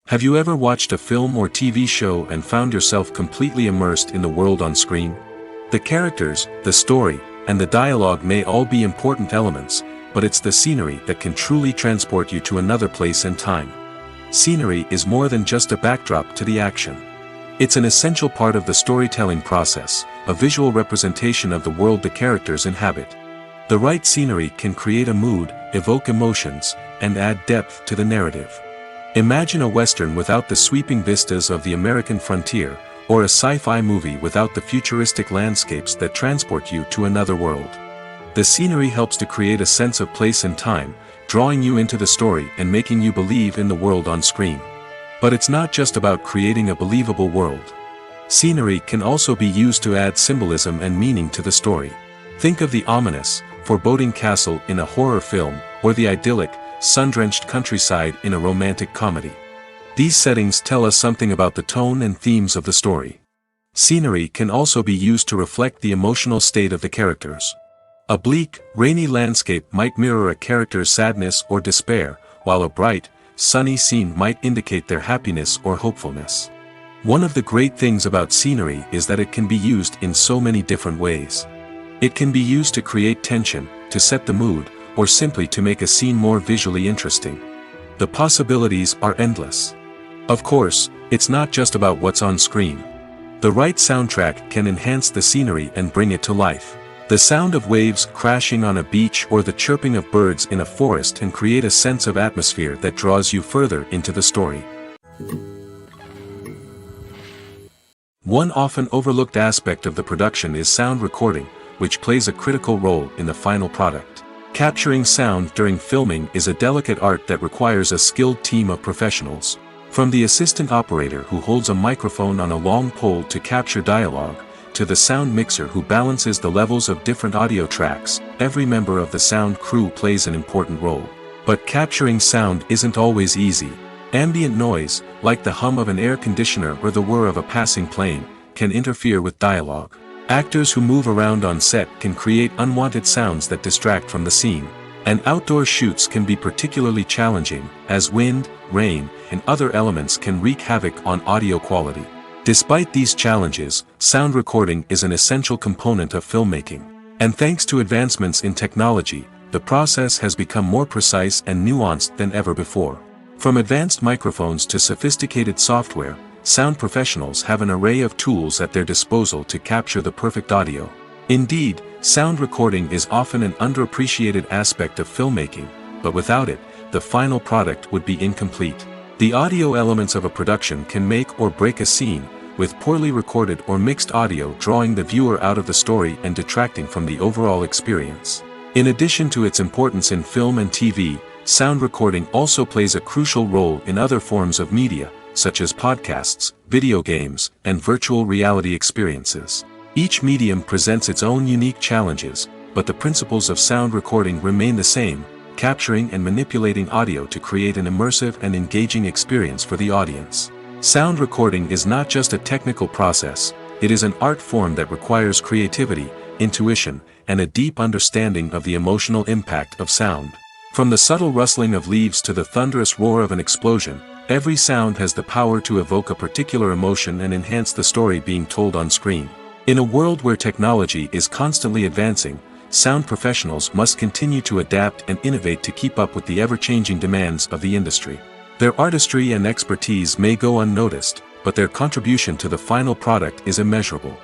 Have you ever watched a film or TV show and found yourself completely immersed in the world on screen? The characters, the story, and the dialogue may all be important elements, but it's the scenery that can truly transport you to another place and time. Scenery is more than just a backdrop to the action. It's an essential part of the storytelling process, a visual representation of the world the characters inhabit. The right scenery can create a mood, evoke emotions, and add depth to the narrative. Imagine a Western without the sweeping vistas of the American frontier, or a sci-fi movie without the futuristic landscapes that transport you to another world. The scenery helps to create a sense of place and time, drawing you into the story and making you believe in the world on screen. But it's not just about creating a believable world. Scenery can also be used to add symbolism and meaning to the story. Think of the ominous, foreboding castle in a horror film, or the idyllic, sun-drenched countryside in a romantic comedy. These settings tell us something about the tone and themes of the story. Scenery can also be used to reflect the emotional state of the characters. A bleak, rainy landscape might mirror a character's sadness or despair, while a bright, sunny scene might indicate their happiness or hopefulness. One of the great things about scenery is that it can be used in so many different ways. It can be used to create tension, to set the mood, or simply to make a scene more visually interesting. The possibilities are endless. Of course, it's not just about what's on screen. The right soundtrack can enhance the scenery and bring it to life. The sound of waves crashing on a beach or the chirping of birds in a forest can create a sense of atmosphere that draws you further into the story. One often overlooked aspect of the production is sound recording, which plays a critical role in the final product. Capturing sound during filming is a delicate art that requires a skilled team of professionals. From the assistant operator who holds a microphone on a long pole to capture dialogue, to the sound mixer who balances the levels of different audio tracks, every member of the sound crew plays an important role. But capturing sound isn't always easy. Ambient noise, like the hum of an air conditioner or the whir of a passing plane, can interfere with dialogue. Actors who move around on set can create unwanted sounds that distract from the scene. And outdoor shoots can be particularly challenging, as wind, rain, and other elements can wreak havoc on audio quality. Despite these challenges, sound recording is an essential component of filmmaking. And thanks to advancements in technology, the process has become more precise and nuanced than ever before. From advanced microphones to sophisticated software, sound professionals have an array of tools at their disposal to capture the perfect audio. Indeed, sound recording is often an underappreciated aspect of filmmaking, but without it, the final product would be incomplete. The audio elements of a production can make or break a scene, with poorly recorded or mixed audio drawing the viewer out of the story and detracting from the overall experience. In addition to its importance in film and TV, sound recording also plays a crucial role in other forms of media, such as podcasts, video games, and virtual reality experiences. Each medium presents its own unique challenges, but the principles of sound recording remain the same, capturing and manipulating audio to create an immersive and engaging experience for the audience. Sound recording is not just a technical process, it is an art form that requires creativity, intuition, and a deep understanding of the emotional impact of sound. From the subtle rustling of leaves to the thunderous roar of an explosion, every sound has the power to evoke a particular emotion and enhance the story being told on screen. In a world where technology is constantly advancing, sound professionals must continue to adapt and innovate to keep up with the ever-changing demands of the industry. Their artistry and expertise may go unnoticed, but their contribution to the final product is immeasurable.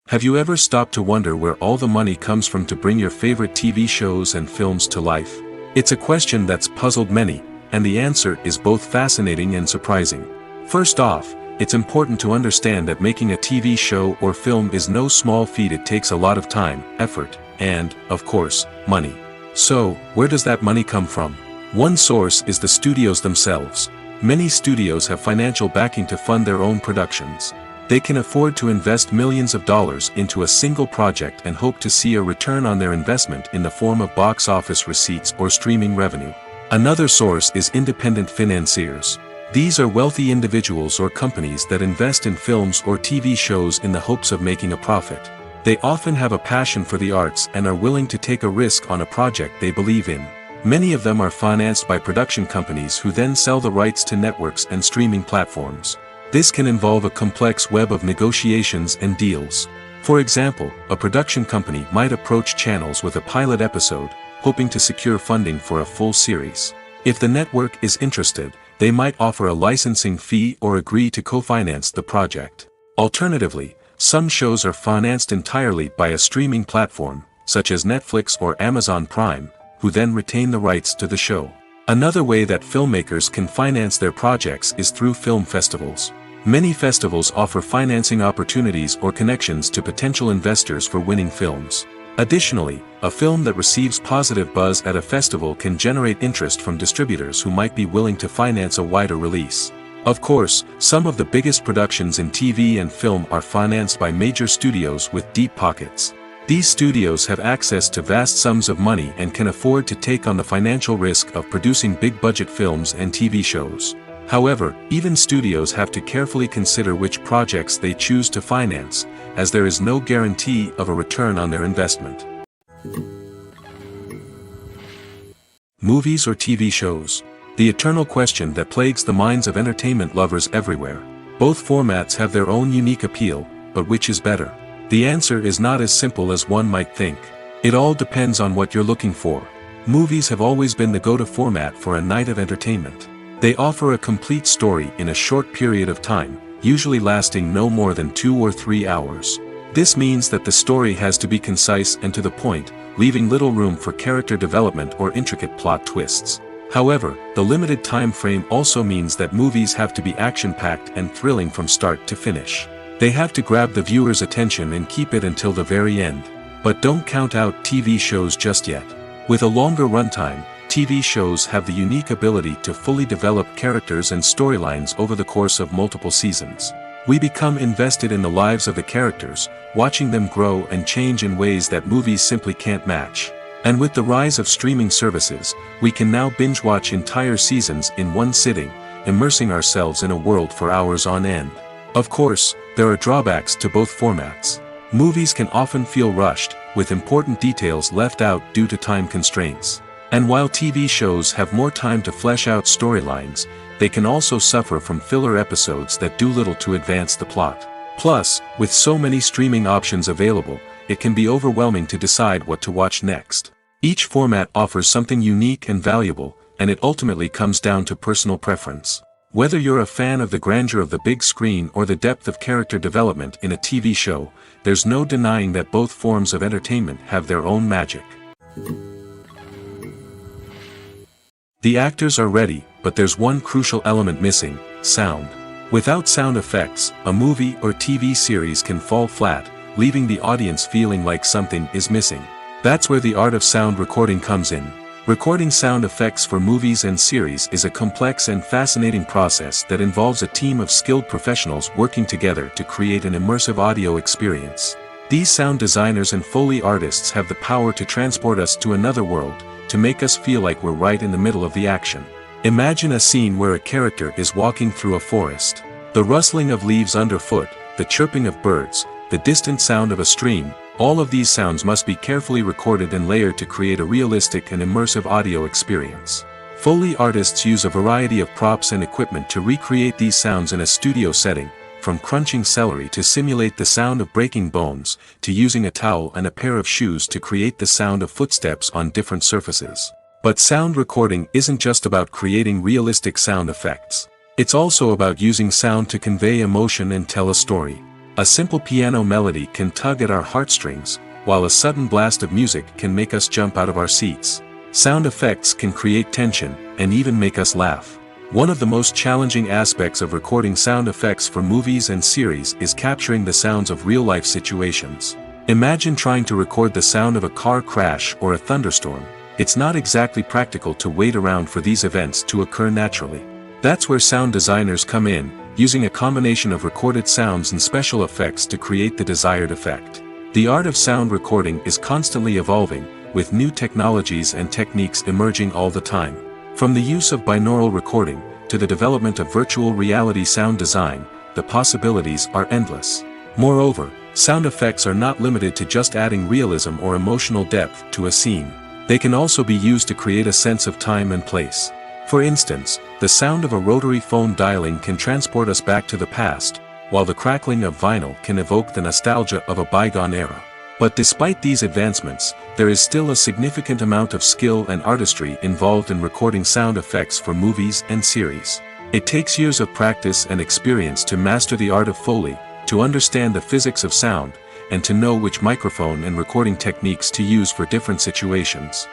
Have you ever stopped to wonder where all the money comes from to bring your favorite TV shows and films to life? It's a question that's puzzled many, and the answer is both fascinating and surprising. First off, it's important to understand that making a TV show or film is no small feat. It takes a lot of time, effort, and, of course, money. So, where does that money come from? One source is the studios themselves. Many studios have financial backing to fund their own productions. They can afford to invest millions of dollars into a single project and hope to see a return on their investment in the form of box office receipts or streaming revenue. Another source is independent financiers. These are wealthy individuals or companies that invest in films or TV shows in the hopes of making a profit. They often have a passion for the arts and are willing to take a risk on a project they believe in. Many of them are financed by production companies who then sell the rights to networks and streaming platforms. This can involve a complex web of negotiations and deals. For example, a production company might approach channels with a pilot episode, hoping to secure funding for a full series. If the network is interested, they might offer a licensing fee or agree to co-finance the project. Alternatively, some shows are financed entirely by a streaming platform, such as Netflix or Amazon Prime, who then retain the rights to the show. Another way that filmmakers can finance their projects is through film festivals. Many festivals offer financing opportunities or connections to potential investors for winning films. Additionally, a film that receives positive buzz at a festival can generate interest from distributors who might be willing to finance a wider release. Of course, some of the biggest productions in TV and film are financed by major studios with deep pockets. These studios have access to vast sums of money and can afford to take on the financial risk of producing big-budget films and TV shows. However, even studios have to carefully consider which projects they choose to finance, as there is no guarantee of a return on their investment. Movies or TV shows? The eternal question that plagues the minds of entertainment lovers everywhere. Both formats have their own unique appeal, but which is better? The answer is not as simple as one might think. It all depends on what you're looking for. Movies have always been the go-to format for a night of entertainment. They offer a complete story in a short period of time, usually lasting no more than 2 or 3 hours. This means that the story has to be concise and to the point, leaving little room for character development or intricate plot twists. However, the limited time frame also means that movies have to be action-packed and thrilling from start to finish. They have to grab the viewer's attention and keep it until the very end. But don't count out TV shows just yet. With a longer runtime, TV shows have the unique ability to fully develop characters and storylines over the course of multiple seasons. We become invested in the lives of the characters, watching them grow and change in ways that movies simply can't match. And with the rise of streaming services, we can now binge-watch entire seasons in one sitting, immersing ourselves in a world for hours on end. Of course, there are drawbacks to both formats. Movies can often feel rushed, with important details left out due to time constraints. And while TV shows have more time to flesh out storylines, they can also suffer from filler episodes that do little to advance the plot. Plus, with so many streaming options available, it can be overwhelming to decide what to watch next. Each format offers something unique and valuable, and it ultimately comes down to personal preference. Whether you're a fan of the grandeur of the big screen or the depth of character development in a TV show, there's no denying that both forms of entertainment have their own magic. The actors are ready, but there's one crucial element missing: sound. Without sound effects, a movie or TV series can fall flat, leaving the audience feeling like something is missing. That's where the art of sound recording comes in. Recording sound effects for movies and series is a complex and fascinating process that involves a team of skilled professionals working together to create an immersive audio experience. These sound designers and Foley artists have the power to transport us to another world, to make us feel like we're right in the middle of the action. Imagine a scene where a character is walking through a forest. The rustling of leaves underfoot, the chirping of birds, the distant sound of a stream, all of these sounds must be carefully recorded and layered to create a realistic and immersive audio experience. Foley artists use a variety of props and equipment to recreate these sounds in a studio setting, from crunching celery to simulate the sound of breaking bones, to using a towel and a pair of shoes to create the sound of footsteps on different surfaces. But sound recording isn't just about creating realistic sound effects. It's also about using sound to convey emotion and tell a story. A simple piano melody can tug at our heartstrings, while a sudden blast of music can make us jump out of our seats. Sound effects can create tension, and even make us laugh. One of the most challenging aspects of recording sound effects for movies and series is capturing the sounds of real-life situations. Imagine trying to record the sound of a car crash or a thunderstorm. It's not exactly practical to wait around for these events to occur naturally. That's where sound designers come in, using a combination of recorded sounds and special effects to create the desired effect. The art of sound recording is constantly evolving, with new technologies and techniques emerging all the time. From the use of binaural recording, to the development of virtual reality sound design, the possibilities are endless. Moreover, sound effects are not limited to just adding realism or emotional depth to a scene. They can also be used to create a sense of time and place. For instance, the sound of a rotary phone dialing can transport us back to the past, while the crackling of vinyl can evoke the nostalgia of a bygone era. But despite these advancements, there is still a significant amount of skill and artistry involved in recording sound effects for movies and series. It takes years of practice and experience to master the art of Foley, to understand the physics of sound, and to know which microphone and recording techniques to use for different situations.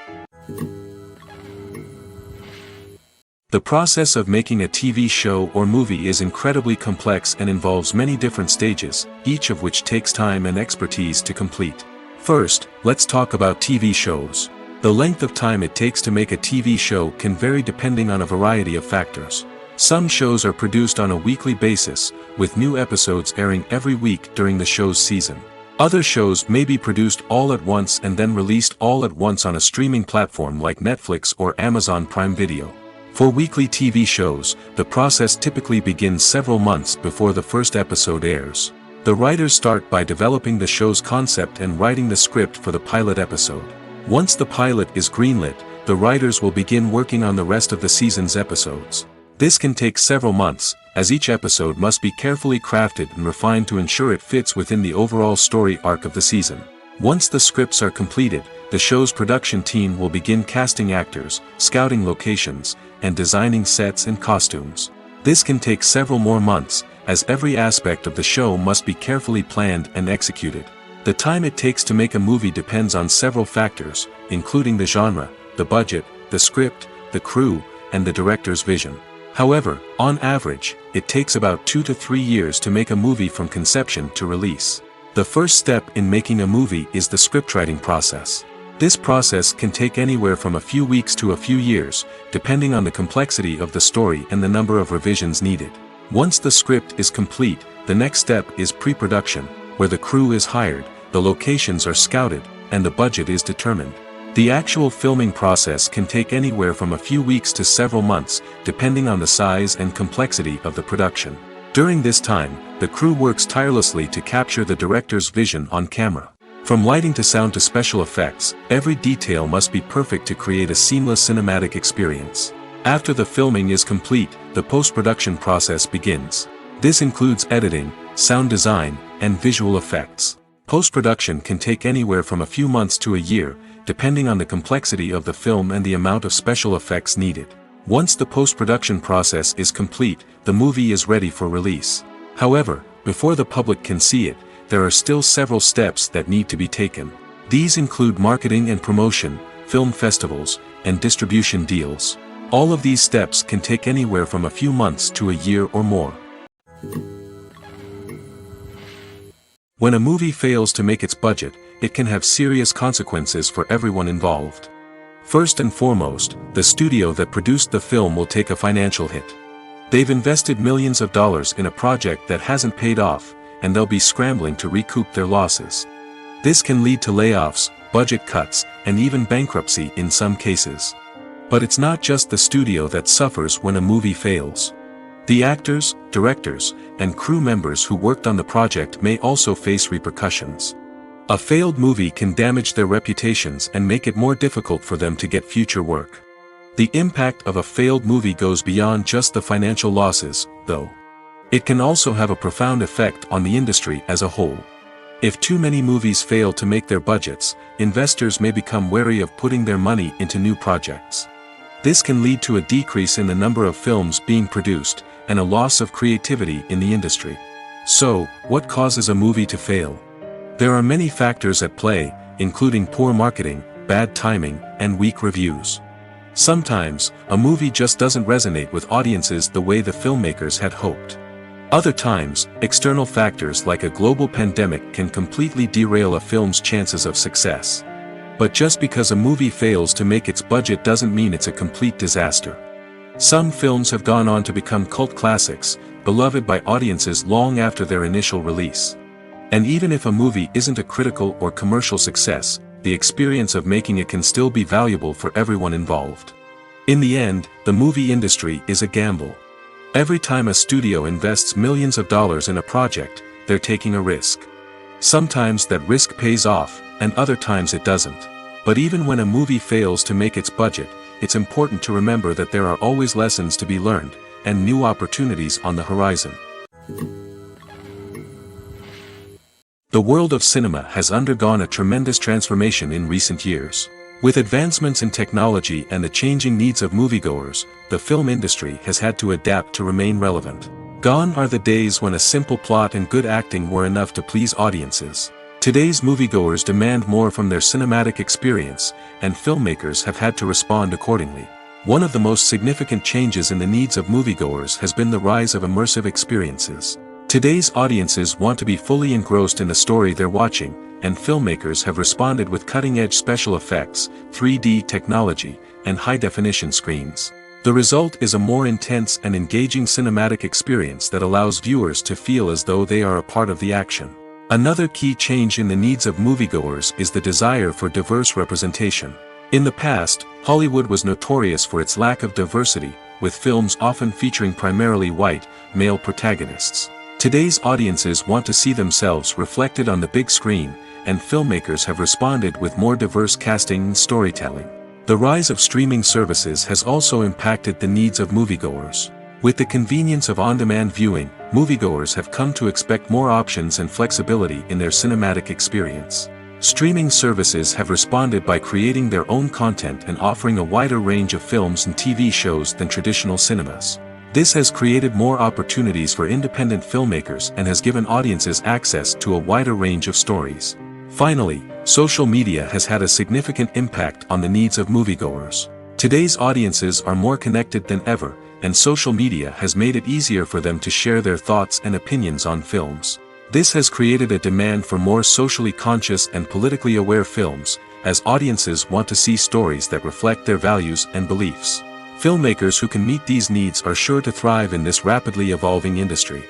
The process of making a TV show or movie is incredibly complex and involves many different stages, each of which takes time and expertise to complete. First, let's talk about TV shows. The length of time it takes to make a TV show can vary depending on a variety of factors. Some shows are produced on a weekly basis, with new episodes airing every week during the show's season. Other shows may be produced all at once and then released all at once on a streaming platform like Netflix or Amazon Prime Video. For weekly TV shows, the process typically begins several months before the first episode airs. The writers start by developing the show's concept and writing the script for the pilot episode. Once the pilot is greenlit, the writers will begin working on the rest of the season's episodes. This can take several months, as each episode must be carefully crafted and refined to ensure it fits within the overall story arc of the season. Once the scripts are completed, the show's production team will begin casting actors, scouting locations, and designing sets and costumes. This can take several more months, as every aspect of the show must be carefully planned and executed. The time it takes to make a movie depends on several factors, including the genre, the budget, the script, the crew, and the director's vision. However, on average, it takes about 2 to 3 years to make a movie from conception to release. The first step in making a movie is the scriptwriting process. This process can take anywhere from a few weeks to a few years, depending on the complexity of the story and the number of revisions needed. Once the script is complete, the next step is pre-production, where the crew is hired, the locations are scouted, and the budget is determined. The actual filming process can take anywhere from a few weeks to several months, depending on the size and complexity of the production. During this time, the crew works tirelessly to capture the director's vision on camera. From lighting to sound to special effects, every detail must be perfect to create a seamless cinematic experience. After the filming is complete, the post-production process begins. This includes editing, sound design, and visual effects. Post-production can take anywhere from a few months to a year, depending on the complexity of the film and the amount of special effects needed. Once the post-production process is complete, the movie is ready for release. However, before the public can see it, there are still several steps that need to be taken. These include marketing and promotion, film festivals, and distribution deals. All of these steps can take anywhere from a few months to a year or more. When a movie fails to make its budget, it can have serious consequences for everyone involved. First and foremost, the studio that produced the film will take a financial hit. They've invested millions of dollars in a project that hasn't paid off, and they'll be scrambling to recoup their losses. This can lead to layoffs, budget cuts, and even bankruptcy in some cases. But it's not just the studio that suffers when a movie fails. The actors, directors, and crew members who worked on the project may also face repercussions. A failed movie can damage their reputations and make it more difficult for them to get future work. The impact of a failed movie goes beyond just the financial losses, though. It can also have a profound effect on the industry as a whole. If too many movies fail to make their budgets, investors may become wary of putting their money into new projects. This can lead to a decrease in the number of films being produced, and a loss of creativity in the industry. So, what causes a movie to fail? There are many factors at play, including poor marketing, bad timing, and weak reviews. Sometimes, a movie just doesn't resonate with audiences the way the filmmakers had hoped. Other times, external factors like a global pandemic can completely derail a film's chances of success. But just because a movie fails to make its budget doesn't mean it's a complete disaster. Some films have gone on to become cult classics, beloved by audiences long after their initial release. And even if a movie isn't a critical or commercial success, the experience of making it can still be valuable for everyone involved. In the end, the movie industry is a gamble. Every time a studio invests millions of dollars in a project, they're taking a risk. Sometimes that risk pays off, and other times it doesn't. But even when a movie fails to make its budget, it's important to remember that there are always lessons to be learned, and new opportunities on the horizon. The world of cinema has undergone a tremendous transformation in recent years. With advancements in technology and the changing needs of moviegoers, the film industry has had to adapt to remain relevant. Gone are the days when a simple plot and good acting were enough to please audiences. Today's moviegoers demand more from their cinematic experience, and filmmakers have had to respond accordingly. One of the most significant changes in the needs of moviegoers has been the rise of immersive experiences. Today's audiences want to be fully engrossed in the story they're watching, and filmmakers have responded with cutting-edge special effects, 3D technology, and high-definition screens. The result is a more intense and engaging cinematic experience that allows viewers to feel as though they are a part of the action. Another key change in the needs of moviegoers is the desire for diverse representation. In the past, Hollywood was notorious for its lack of diversity, with films often featuring primarily white, male protagonists. Today's audiences want to see themselves reflected on the big screen, and filmmakers have responded with more diverse casting and storytelling. The rise of streaming services has also impacted the needs of moviegoers. With the convenience of on-demand viewing, moviegoers have come to expect more options and flexibility in their cinematic experience. Streaming services have responded by creating their own content and offering a wider range of films and TV shows than traditional cinemas. This has created more opportunities for independent filmmakers and has given audiences access to a wider range of stories. Finally, social media has had a significant impact on the needs of moviegoers. Today's audiences are more connected than ever, and social media has made it easier for them to share their thoughts and opinions on films. This has created a demand for more socially conscious and politically aware films, as audiences want to see stories that reflect their values and beliefs. Filmmakers who can meet these needs are sure to thrive in this rapidly evolving industry.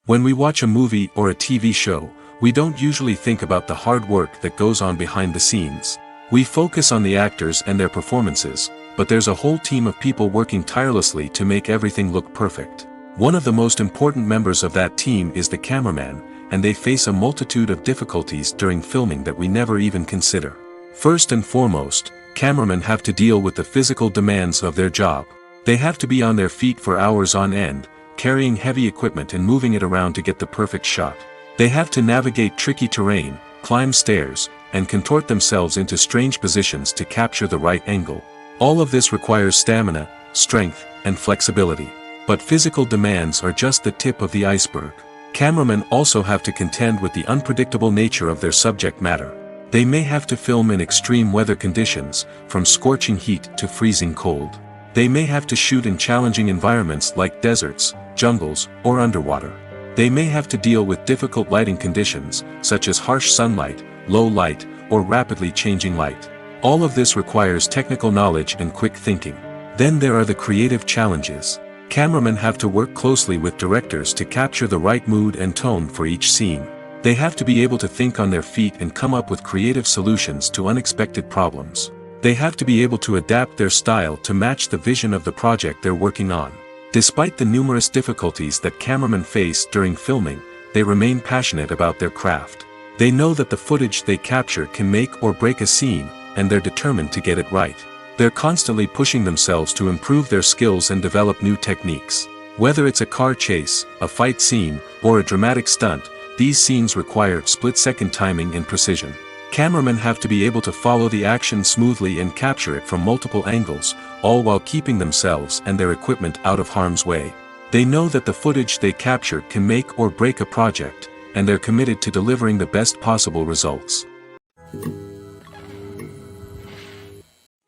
When we watch a movie or a TV show, we don't usually think about the hard work that goes on behind the scenes. We focus on the actors and their performances, but there's a whole team of people working tirelessly to make everything look perfect. One of the most important members of that team is the cameraman, and they face a multitude of difficulties during filming that we never even consider. First and foremost, cameramen have to deal with the physical demands of their job. They have to be on their feet for hours on end, carrying heavy equipment and moving it around to get the perfect shot. They have to navigate tricky terrain, climb stairs, and contort themselves into strange positions to capture the right angle. All of this requires stamina, strength, and flexibility. But physical demands are just the tip of the iceberg. Cameramen also have to contend with the unpredictable nature of their subject matter. They may have to film in extreme weather conditions, from scorching heat to freezing cold. They may have to shoot in challenging environments like deserts, jungles, or underwater. They may have to deal with difficult lighting conditions, such as harsh sunlight, low light, or rapidly changing light. All of this requires technical knowledge and quick thinking. Then there are the creative challenges. Cameramen have to work closely with directors to capture the right mood and tone for each scene. They have to be able to think on their feet and come up with creative solutions to unexpected problems. They have to be able to adapt their style to match the vision of the project they're working on. Despite the numerous difficulties that cameramen face during filming, they remain passionate about their craft. They know that the footage they capture can make or break a scene, and they're determined to get it right. They're constantly pushing themselves to improve their skills and develop new techniques. Whether it's a car chase, a fight scene, or a dramatic stunt, these scenes require split-second timing and precision. Cameramen have to be able to follow the action smoothly and capture it from multiple angles, all while keeping themselves and their equipment out of harm's way. They know that the footage they capture can make or break a project, and they're committed to delivering the best possible results.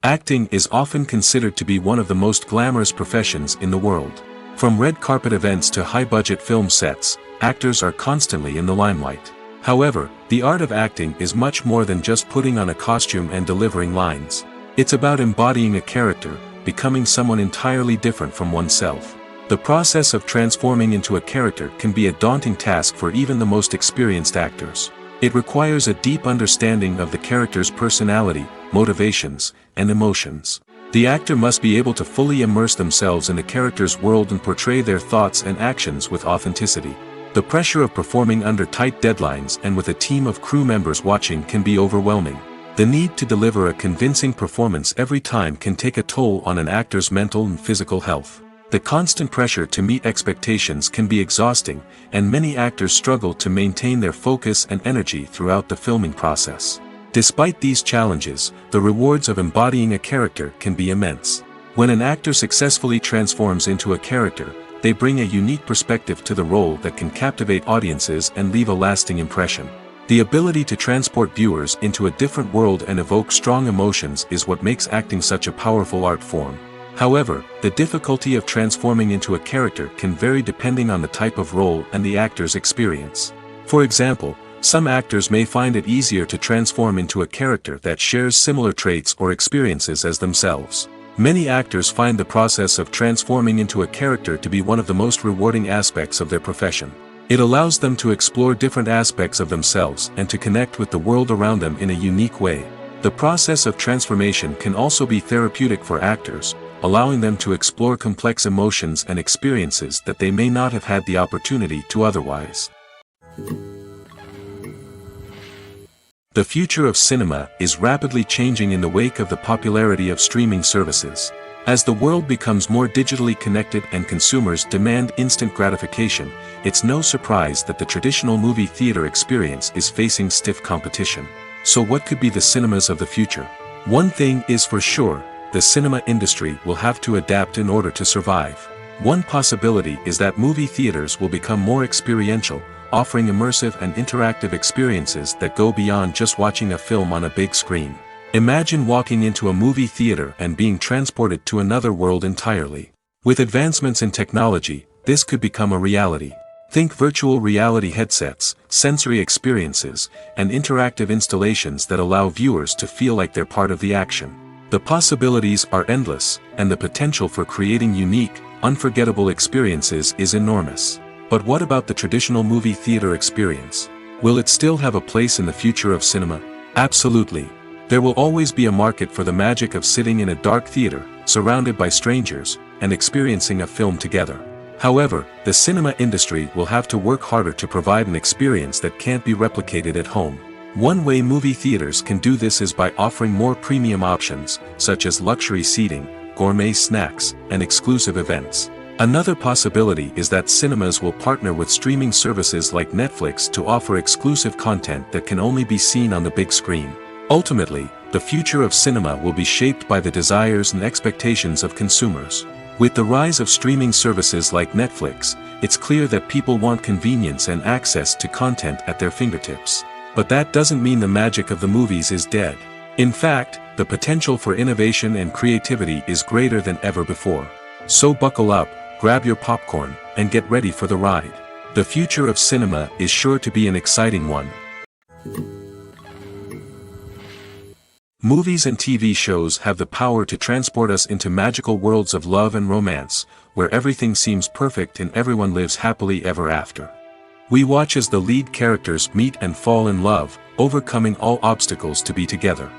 Acting is often considered to be one of the most glamorous professions in the world. From red carpet events to high-budget film sets, actors are constantly in the limelight. However, the art of acting is much more than just putting on a costume and delivering lines. It's about embodying a character, becoming someone entirely different from oneself. The process of transforming into a character can be a daunting task for even the most experienced actors. It requires a deep understanding of the character's personality, motivations, and emotions. The actor must be able to fully immerse themselves in the character's world and portray their thoughts and actions with authenticity. The pressure of performing under tight deadlines and with a team of crew members watching can be overwhelming. The need to deliver a convincing performance every time can take a toll on an actor's mental and physical health. The constant pressure to meet expectations can be exhausting, and many actors struggle to maintain their focus and energy throughout the filming process. Despite these challenges, the rewards of embodying a character can be immense. When an actor successfully transforms into a character, they bring a unique perspective to the role that can captivate audiences and leave a lasting impression. The ability to transport viewers into a different world and evoke strong emotions is what makes acting such a powerful art form. However, the difficulty of transforming into a character can vary depending on the type of role and the actor's experience. For example, some actors may find it easier to transform into a character that shares similar traits or experiences as themselves. Many actors find the process of transforming into a character to be one of the most rewarding aspects of their profession. It allows them to explore different aspects of themselves and to connect with the world around them in a unique way. The process of transformation can also be therapeutic for actors, allowing them to explore complex emotions and experiences that they may not have had the opportunity to otherwise. The future of cinema is rapidly changing in the wake of the popularity of streaming services. As the world becomes more digitally connected and consumers demand instant gratification, it's no surprise that the traditional movie theater experience is facing stiff competition. So what could be the cinemas of the future? One thing is for sure, the cinema industry will have to adapt in order to survive. One possibility is that movie theaters will become more experiential, offering immersive and interactive experiences that go beyond just watching a film on a big screen. Imagine walking into a movie theater and being transported to another world entirely. With advancements in technology, this could become a reality. Think virtual reality headsets, sensory experiences, and interactive installations that allow viewers to feel like they're part of the action. The possibilities are endless, and the potential for creating unique, unforgettable experiences is enormous. But what about the traditional movie theater experience? Will it still have a place in the future of cinema? Absolutely. There will always be a market for the magic of sitting in a dark theater, surrounded by strangers, and experiencing a film together. However, the cinema industry will have to work harder to provide an experience that can't be replicated at home. One way movie theaters can do this is by offering more premium options, such as luxury seating, gourmet snacks, and exclusive events. Another possibility is that cinemas will partner with streaming services like Netflix to offer exclusive content that can only be seen on the big screen. Ultimately, the future of cinema will be shaped by the desires and expectations of consumers. With the rise of streaming services like Netflix, it's clear that people want convenience and access to content at their fingertips. But that doesn't mean the magic of the movies is dead. In fact, the potential for innovation and creativity is greater than ever before. So buckle up, grab your popcorn, and get ready for the ride. The future of cinema is sure to be an exciting one. Movies and TV shows have the power to transport us into magical worlds of love and romance, where everything seems perfect and everyone lives happily ever after. We watch as the lead characters meet and fall in love, overcoming all obstacles to be together.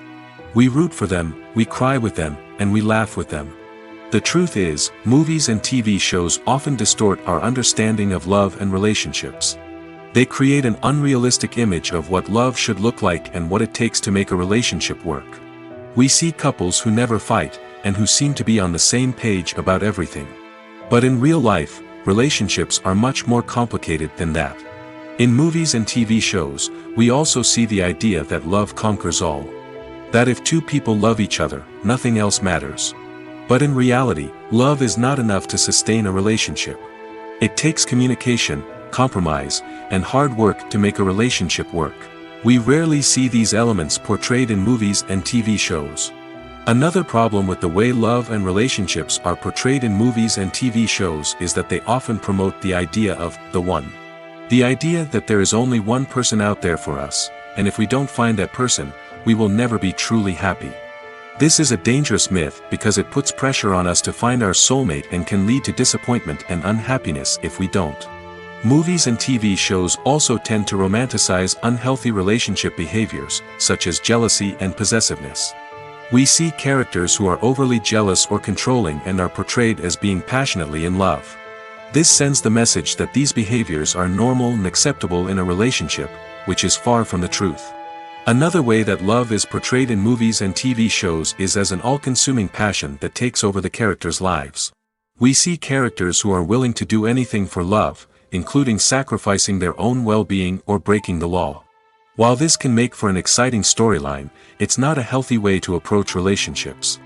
We root for them, we cry with them, and we laugh with them. The truth is, movies and TV shows often distort our understanding of love and relationships. They create an unrealistic image of what love should look like and what it takes to make a relationship work. We see couples who never fight, and who seem to be on the same page about everything. But in real life, relationships are much more complicated than that. In movies and TV shows, we also see the idea that love conquers all. That if two people love each other, nothing else matters. But in reality, love is not enough to sustain a relationship. It takes communication, compromise, and hard work to make a relationship work. We rarely see these elements portrayed in movies and TV shows. Another problem with the way love and relationships are portrayed in movies and TV shows is that they often promote the idea of the one. The idea that there is only one person out there for us, and if we don't find that person, we will never be truly happy. This is a dangerous myth because it puts pressure on us to find our soulmate and can lead to disappointment and unhappiness if we don't. Movies and TV shows also tend to romanticize unhealthy relationship behaviors, such as jealousy and possessiveness. We see characters who are overly jealous or controlling and are portrayed as being passionately in love. This sends the message that these behaviors are normal and acceptable in a relationship, which is far from the truth. Another way that love is portrayed in movies and TV shows is as an all-consuming passion that takes over the characters' lives. We see characters who are willing to do anything for love, including sacrificing their own well-being or breaking the law. While this can make for an exciting storyline, it's not a healthy way to approach relationships.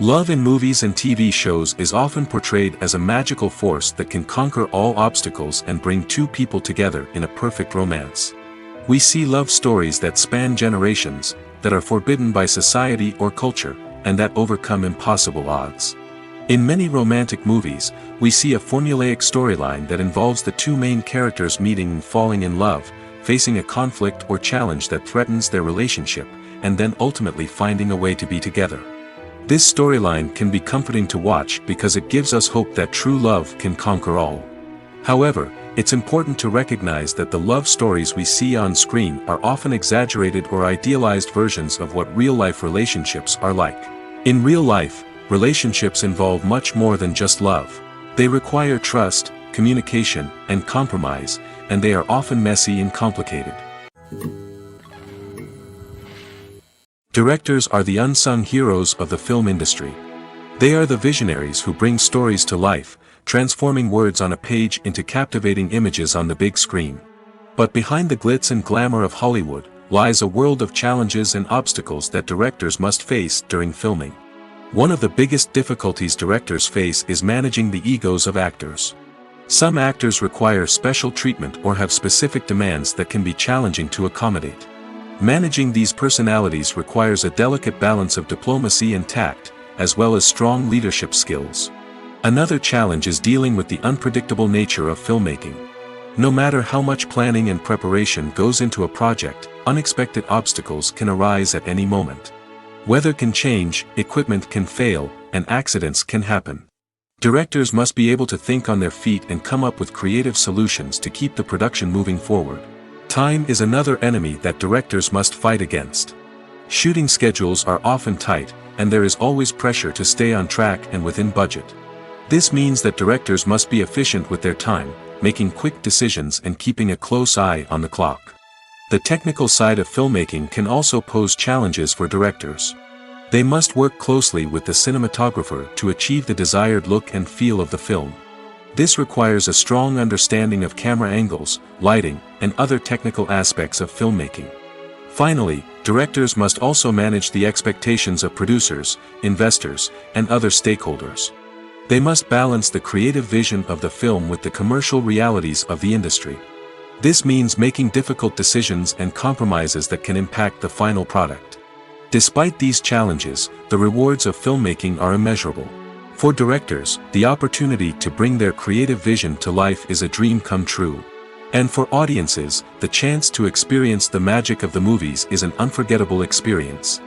Love in movies and TV shows is often portrayed as a magical force that can conquer all obstacles and bring two people together in a perfect romance. We see love stories that span generations, that are forbidden by society or culture, and that overcome impossible odds. In many romantic movies, we see a formulaic storyline that involves the two main characters meeting and falling in love, facing a conflict or challenge that threatens their relationship, and then ultimately finding a way to be together. This storyline can be comforting to watch because it gives us hope that true love can conquer all. However, it's important to recognize that the love stories we see on screen are often exaggerated or idealized versions of what real-life relationships are like. In real life, relationships involve much more than just love. They require trust, communication, and compromise, and they are often messy and complicated. Directors are the unsung heroes of the film industry. They are the visionaries who bring stories to life, transforming words on a page into captivating images on the big screen. But behind the glitz and glamour of Hollywood, lies a world of challenges and obstacles that directors must face during filming. One of the biggest difficulties directors face is managing the egos of actors. Some actors require special treatment or have specific demands that can be challenging to accommodate. Managing these personalities requires a delicate balance of diplomacy and tact, as well as strong leadership skills. Another challenge is dealing with the unpredictable nature of filmmaking. No matter how much planning and preparation goes into a project, unexpected obstacles can arise at any moment. Weather can change, equipment can fail, and accidents can happen. Directors must be able to think on their feet and come up with creative solutions to keep the production moving forward. Time is another enemy that directors must fight against. Shooting schedules are often tight, and there is always pressure to stay on track and within budget. This means that directors must be efficient with their time, making quick decisions and keeping a close eye on the clock. The technical side of filmmaking can also pose challenges for directors. They must work closely with the cinematographer to achieve the desired look and feel of the film. This requires a strong understanding of camera angles, lighting, and other technical aspects of filmmaking. Finally, directors must also manage the expectations of producers, investors, and other stakeholders. They must balance the creative vision of the film with the commercial realities of the industry. This means making difficult decisions and compromises that can impact the final product. Despite these challenges, the rewards of filmmaking are immeasurable. For directors, the opportunity to bring their creative vision to life is a dream come true. And for audiences, the chance to experience the magic of the movies is an unforgettable experience.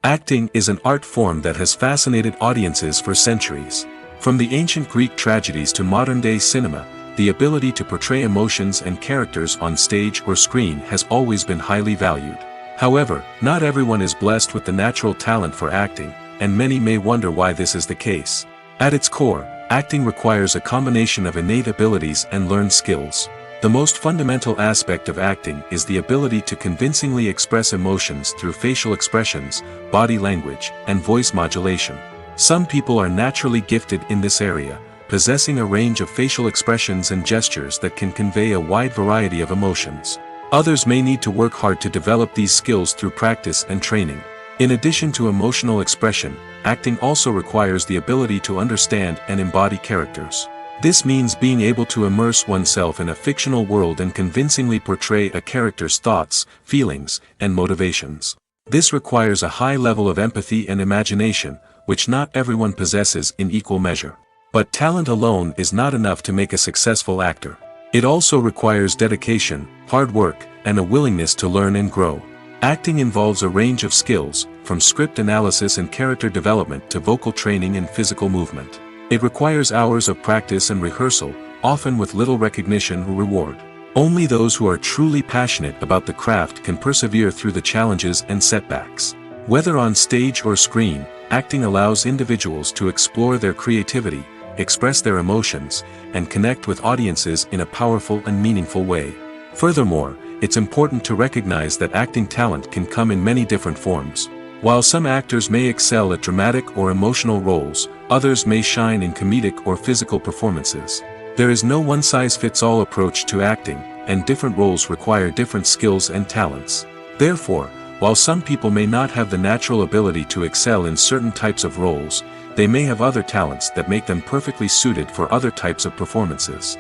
Acting is an art form that has fascinated audiences for centuries. From the ancient Greek tragedies to modern-day cinema, the ability to portray emotions and characters on stage or screen has always been highly valued. However, not everyone is blessed with the natural talent for acting, and many may wonder why this is the case. At its core, acting requires a combination of innate abilities and learned skills. The most fundamental aspect of acting is the ability to convincingly express emotions through facial expressions, body language, and voice modulation. Some people are naturally gifted in this area, possessing a range of facial expressions and gestures that can convey a wide variety of emotions. Others may need to work hard to develop these skills through practice and training. In addition to emotional expression, acting also requires the ability to understand and embody characters. This means being able to immerse oneself in a fictional world and convincingly portray a character's thoughts, feelings, and motivations. This requires a high level of empathy and imagination, which not everyone possesses in equal measure. But talent alone is not enough to make a successful actor. It also requires dedication, hard work, and a willingness to learn and grow. Acting involves a range of skills, from script analysis and character development to vocal training and physical movement. It requires hours of practice and rehearsal, often with little recognition or reward. Only those who are truly passionate about the craft can persevere through the challenges and setbacks. Whether on stage or screen, acting allows individuals to explore their creativity, express their emotions, and connect with audiences in a powerful and meaningful way. Furthermore, it's important to recognize that acting talent can come in many different forms. While some actors may excel at dramatic or emotional roles, others may shine in comedic or physical performances. There is no one-size-fits-all approach to acting, and different roles require different skills and talents. Therefore, while some people may not have the natural ability to excel in certain types of roles, they may have other talents that make them perfectly suited for other types of performances.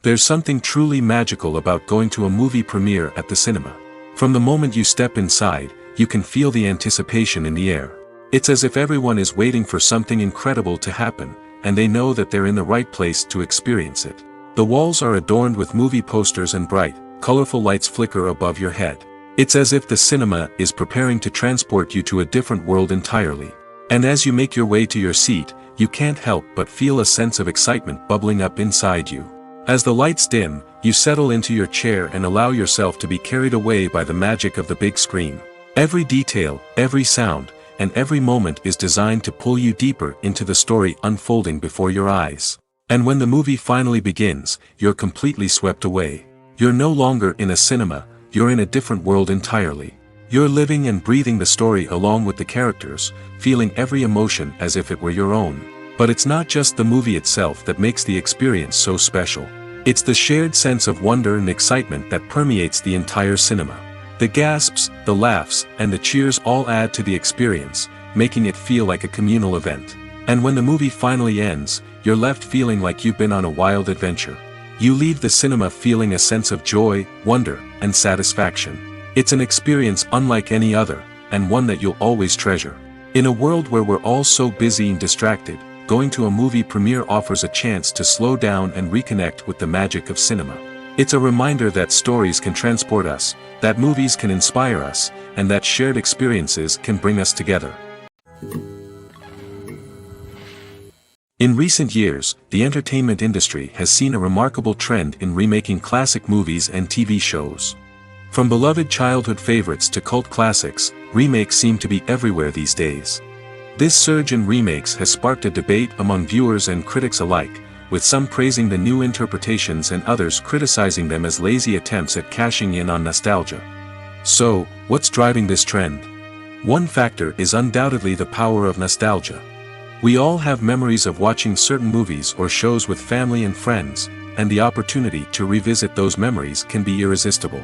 There's something truly magical about going to a movie premiere at the cinema. From the moment you step inside, you can feel the anticipation in the air. It's as if everyone is waiting for something incredible to happen, and they know that they're in the right place to experience it. The walls are adorned with movie posters and bright, colorful lights flicker above your head. It's as if the cinema is preparing to transport you to a different world entirely. And as you make your way to your seat, you can't help but feel a sense of excitement bubbling up inside you. As the lights dim, you settle into your chair and allow yourself to be carried away by the magic of the big screen. Every detail, every sound, and every moment is designed to pull you deeper into the story unfolding before your eyes. And when the movie finally begins, you're completely swept away. You're no longer in a cinema, you're in a different world entirely. You're living and breathing the story along with the characters, feeling every emotion as if it were your own. But it's not just the movie itself that makes the experience so special. It's the shared sense of wonder and excitement that permeates the entire cinema. The gasps, the laughs, and the cheers all add to the experience, making it feel like a communal event. And when the movie finally ends, you're left feeling like you've been on a wild adventure. You leave the cinema feeling a sense of joy, wonder, and satisfaction. It's an experience unlike any other, and one that you'll always treasure. In a world where we're all so busy and distracted, going to a movie premiere offers a chance to slow down and reconnect with the magic of cinema. It's a reminder that stories can transport us, that movies can inspire us, and that shared experiences can bring us together. In recent years, the entertainment industry has seen a remarkable trend in remaking classic movies and TV shows. From beloved childhood favorites to cult classics, remakes seem to be everywhere these days. This surge in remakes has sparked a debate among viewers and critics alike, with some praising the new interpretations and others criticizing them as lazy attempts at cashing in on nostalgia. So, what's driving this trend? One factor is undoubtedly the power of nostalgia. We all have memories of watching certain movies or shows with family and friends, and the opportunity to revisit those memories can be irresistible.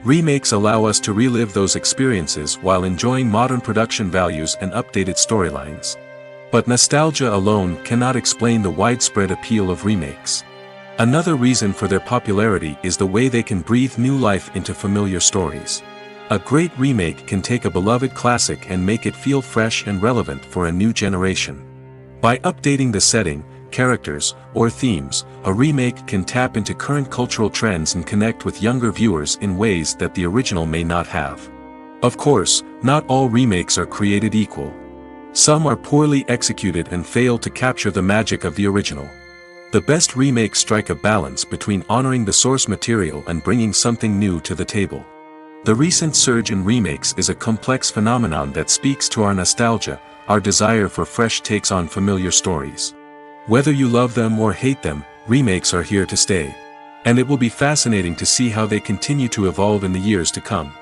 Remakes allow us to relive those experiences while enjoying modern production values and updated storylines. But nostalgia alone cannot explain the widespread appeal of remakes. Another reason for their popularity is the way they can breathe new life into familiar stories. A great remake can take a beloved classic and make it feel fresh and relevant for a new generation. By updating the setting, characters, or themes, a remake can tap into current cultural trends and connect with younger viewers in ways that the original may not have. Of course, not all remakes are created equal. Some are poorly executed and fail to capture the magic of the original. The best remakes strike a balance between honoring the source material and bringing something new to the table. The recent surge in remakes is a complex phenomenon that speaks to our nostalgia, our desire for fresh takes on familiar stories. Whether you love them or hate them, remakes are here to stay. And it will be fascinating to see how they continue to evolve in the years to come.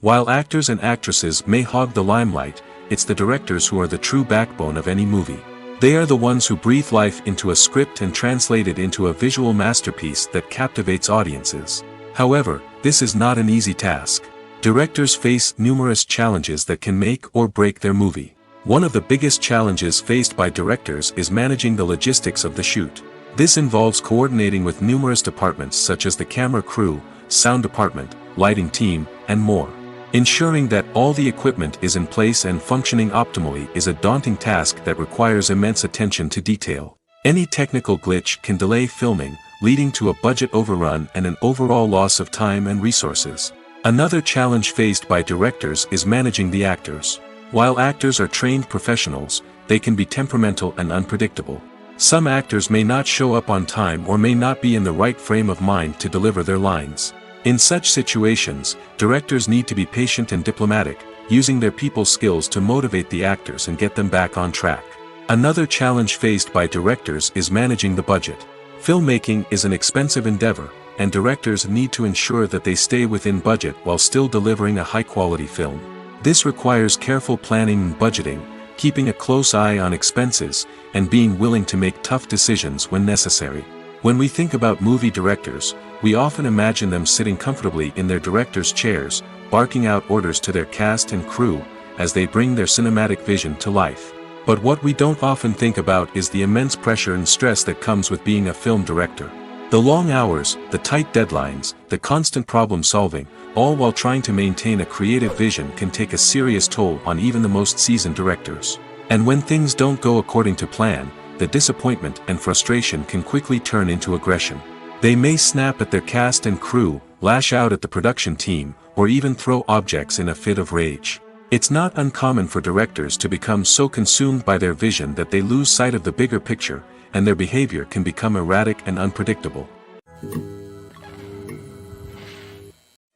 While actors and actresses may hog the limelight, it's the directors who are the true backbone of any movie. They are the ones who breathe life into a script and translate it into a visual masterpiece that captivates audiences. However, this is not an easy task. Directors face numerous challenges that can make or break their movie. One of the biggest challenges faced by directors is managing the logistics of the shoot. This involves coordinating with numerous departments such as the camera crew, sound department, lighting team, and more. Ensuring that all the equipment is in place and functioning optimally is a daunting task that requires immense attention to detail. Any technical glitch can delay filming, leading to a budget overrun and an overall loss of time and resources. Another challenge faced by directors is managing the actors. While actors are trained professionals, they can be temperamental and unpredictable. Some actors may not show up on time or may not be in the right frame of mind to deliver their lines. In such situations, directors need to be patient and diplomatic, using their people skills to motivate the actors and get them back on track. Another challenge faced by directors is managing the budget. Filmmaking is an expensive endeavor, and directors need to ensure that they stay within budget while still delivering a high-quality film. This requires careful planning and budgeting, keeping a close eye on expenses, and being willing to make tough decisions when necessary. When we think about movie directors, we often imagine them sitting comfortably in their director's chairs, barking out orders to their cast and crew, as they bring their cinematic vision to life. But what we don't often think about is the immense pressure and stress that comes with being a film director. The long hours, the tight deadlines, the constant problem solving, all while trying to maintain a creative vision can take a serious toll on even the most seasoned directors. And when things don't go according to plan, the disappointment and frustration can quickly turn into aggression. They may snap at their cast and crew, lash out at the production team, or even throw objects in a fit of rage. It's not uncommon for directors to become so consumed by their vision that they lose sight of the bigger picture, and their behavior can become erratic and unpredictable.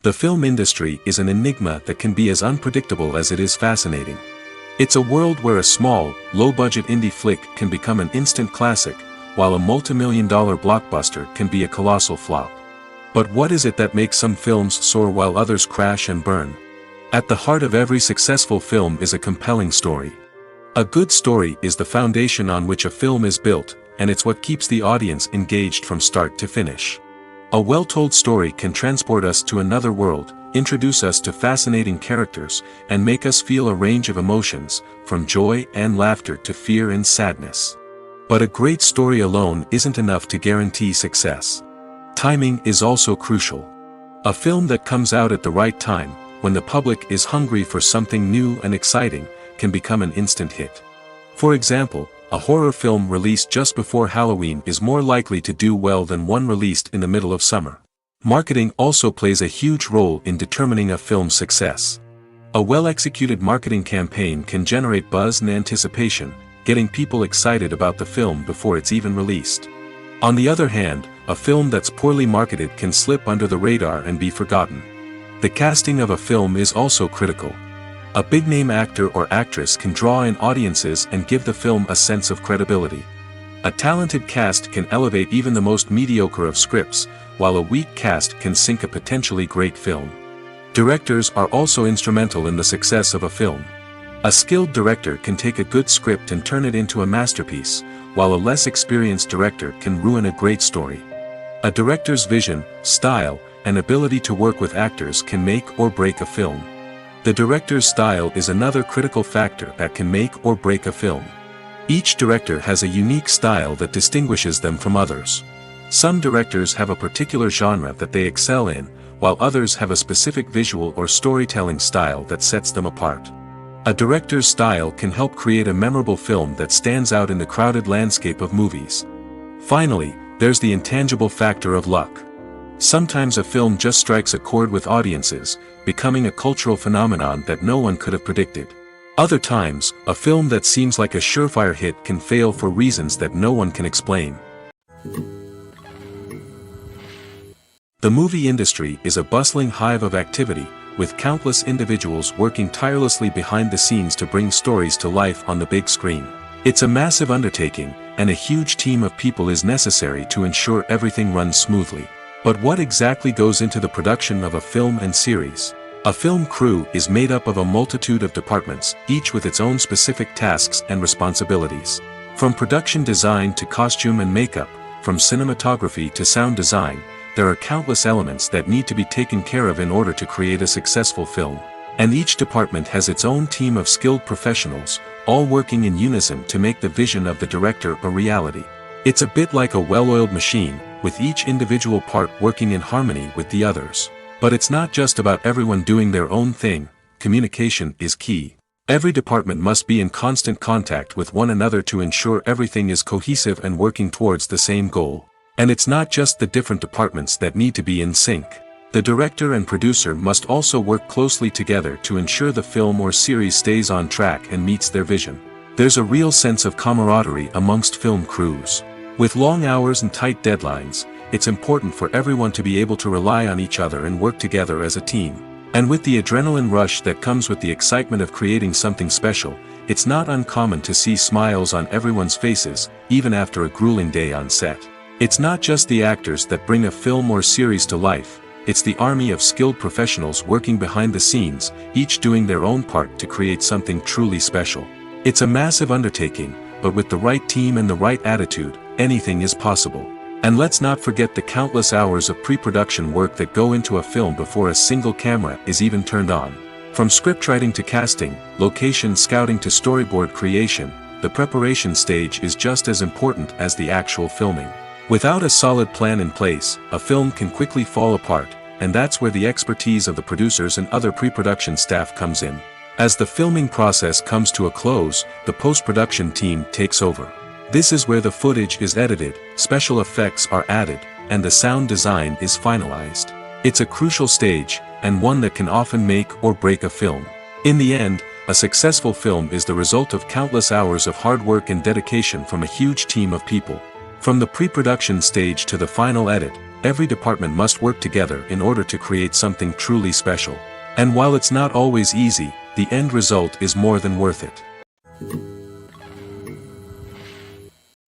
The film industry is an enigma that can be as unpredictable as it is fascinating. It's a world where a small, low-budget indie flick can become an instant classic, while a multi-million-dollar blockbuster can be a colossal flop. But what is it that makes some films soar while others crash and burn? At the heart of every successful film is a compelling story. A good story is the foundation on which a film is built, and it's what keeps the audience engaged from start to finish. A well-told story can transport us to another world, introduce us to fascinating characters, and make us feel a range of emotions, from joy and laughter to fear and sadness. But a great story alone isn't enough to guarantee success. Timing is also crucial. A film that comes out at the right time, when the public is hungry for something new and exciting, can become an instant hit. For example, a horror film released just before Halloween is more likely to do well than one released in the middle of summer. Marketing also plays a huge role in determining a film's success. A well-executed marketing campaign can generate buzz and anticipation, getting people excited about the film before it's even released. On the other hand, a film that's poorly marketed can slip under the radar and be forgotten. The casting of a film is also critical. A big-name actor or actress can draw in audiences and give the film a sense of credibility. A talented cast can elevate even the most mediocre of scripts, while a weak cast can sink a potentially great film. Directors are also instrumental in the success of a film. A skilled director can take a good script and turn it into a masterpiece, while a less experienced director can ruin a great story. A director's vision, style, and ability to work with actors can make or break a film. The director's style is another critical factor that can make or break a film. Each director has a unique style that distinguishes them from others. Some directors have a particular genre that they excel in, while others have a specific visual or storytelling style that sets them apart. A director's style can help create a memorable film that stands out in the crowded landscape of movies. Finally, there's the intangible factor of luck. Sometimes a film just strikes a chord with audiences, becoming a cultural phenomenon that no one could have predicted. Other times, a film that seems like a surefire hit can fail for reasons that no one can explain. The movie industry is a bustling hive of activity, with countless individuals working tirelessly behind the scenes to bring stories to life on the big screen. It's a massive undertaking, and a huge team of people is necessary to ensure everything runs smoothly. But what exactly goes into the production of a film and series? A film crew is made up of a multitude of departments, each with its own specific tasks and responsibilities. From production design to costume and makeup, from cinematography to sound design, there are countless elements that need to be taken care of in order to create a successful film. And each department has its own team of skilled professionals, all working in unison to make the vision of the director a reality. It's a bit like a well-oiled machine, with each individual part working in harmony with the others. But it's not just about everyone doing their own thing. Communication is key. Every department must be in constant contact with one another to ensure everything is cohesive and working towards the same goal. And it's not just the different departments that need to be in sync. The director and producer must also work closely together to ensure the film or series stays on track and meets their vision. There's a real sense of camaraderie amongst film crews. With long hours and tight deadlines, it's important for everyone to be able to rely on each other and work together as a team. And with the adrenaline rush that comes with the excitement of creating something special, it's not uncommon to see smiles on everyone's faces, even after a grueling day on set. It's not just the actors that bring a film or series to life, it's the army of skilled professionals working behind the scenes, each doing their own part to create something truly special. It's a massive undertaking, but with the right team and the right attitude, anything is possible. And let's not forget the countless hours of pre-production work that go into a film before a single camera is even turned on. From scriptwriting to casting, location scouting to storyboard creation, the preparation stage is just as important as the actual filming. Without a solid plan in place, a film can quickly fall apart, and that's where the expertise of the producers and other pre-production staff comes in. As the filming process comes to a close, the post-production team takes over. This is where the footage is edited, special effects are added, and the sound design is finalized. It's a crucial stage, and one that can often make or break a film. In the end, a successful film is the result of countless hours of hard work and dedication from a huge team of people. From the pre-production stage to the final edit, every department must work together in order to create something truly special. And while it's not always easy, the end result is more than worth it.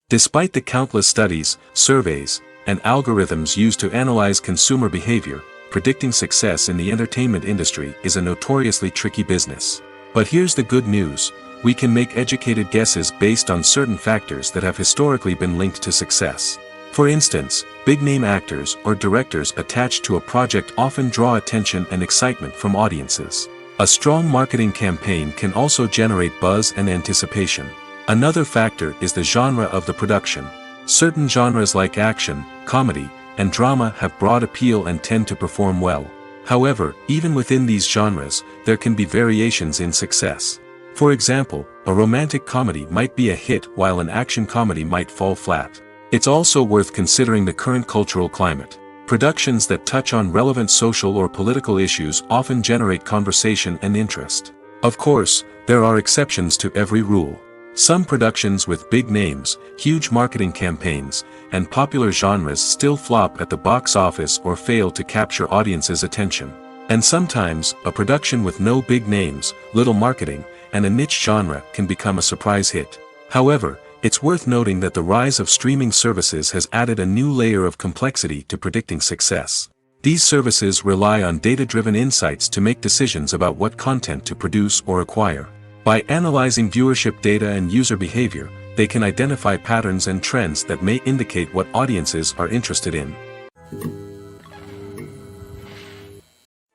Despite the countless studies, surveys, and algorithms used to analyze consumer behavior, predicting success in the entertainment industry is a notoriously tricky business. But here's the good news: we can make educated guesses based on certain factors that have historically been linked to success. For instance, big-name actors or directors attached to a project often draw attention and excitement from audiences. A strong marketing campaign can also generate buzz and anticipation. Another factor is the genre of the production. Certain genres like action, comedy, and drama have broad appeal and tend to perform well. However, even within these genres, there can be variations in success. For example, a romantic comedy might be a hit while an action comedy might fall flat. It's also worth considering the current cultural climate. Productions that touch on relevant social or political issues often generate conversation and interest. Of course, there are exceptions to every rule. Some productions with big names, huge marketing campaigns, and popular genres still flop at the box office or fail to capture audiences' attention. And sometimes, a production with no big names, little marketing, and a niche genre can become a surprise hit. However, it's worth noting that the rise of streaming services has added a new layer of complexity to predicting success. These services rely on data-driven insights to make decisions about what content to produce or acquire. By analyzing viewership data and user behavior, they can identify patterns and trends that may indicate what audiences are interested in.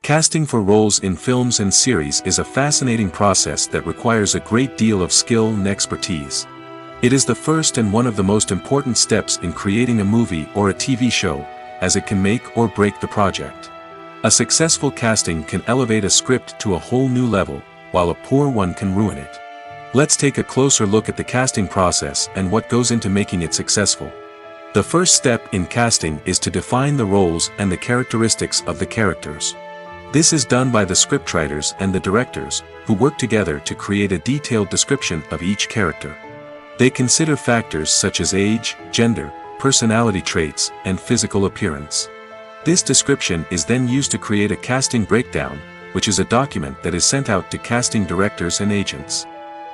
Casting for roles in films and series is a fascinating process that requires a great deal of skill and expertise. It is the first and one of the most important steps in creating a movie or a TV show, as it can make or break the project. A successful casting can elevate a script to a whole new level, while a poor one can ruin it. Let's take a closer look at the casting process and what goes into making it successful. The first step in casting is to define the roles and the characteristics of the characters. This is done by the scriptwriters and the directors, who work together to create a detailed description of each character. They consider factors such as age, gender, personality traits, and physical appearance. This description is then used to create a casting breakdown, which is a document that is sent out to casting directors and agents.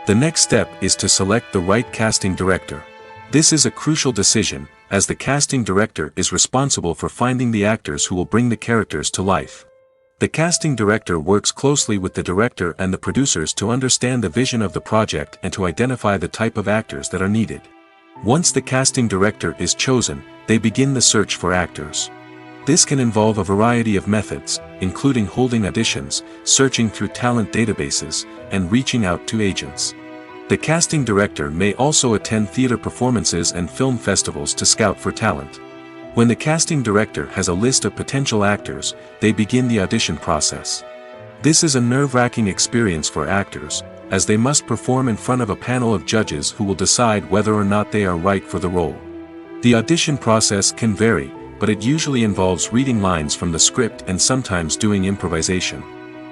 The next step is to select the right casting director. This is a crucial decision, as the casting director is responsible for finding the actors who will bring the characters to life. The casting director works closely with the director and the producers to understand the vision of the project and to identify the type of actors that are needed. Once the casting director is chosen, they begin the search for actors. This can involve a variety of methods, including holding auditions, searching through talent databases, and reaching out to agents. The casting director may also attend theater performances and film festivals to scout for talent. When the casting director has a list of potential actors, they begin the audition process. This is a nerve-wracking experience for actors, as they must perform in front of a panel of judges who will decide whether or not they are right for the role. The audition process can vary, but it usually involves reading lines from the script and sometimes doing improvisation.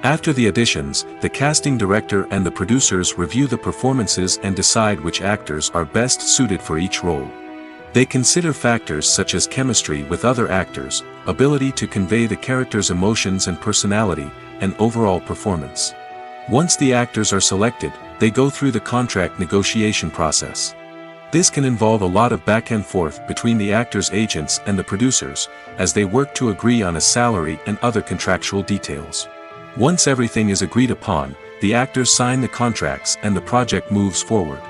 After the auditions, the casting director and the producers review the performances and decide which actors are best suited for each role. They consider factors such as chemistry with other actors, ability to convey the character's emotions and personality, and overall performance. Once the actors are selected, they go through the contract negotiation process. This can involve a lot of back and forth between the actors' agents and the producers, as they work to agree on a salary and other contractual details. Once everything is agreed upon, the actors sign the contracts and the project moves forward.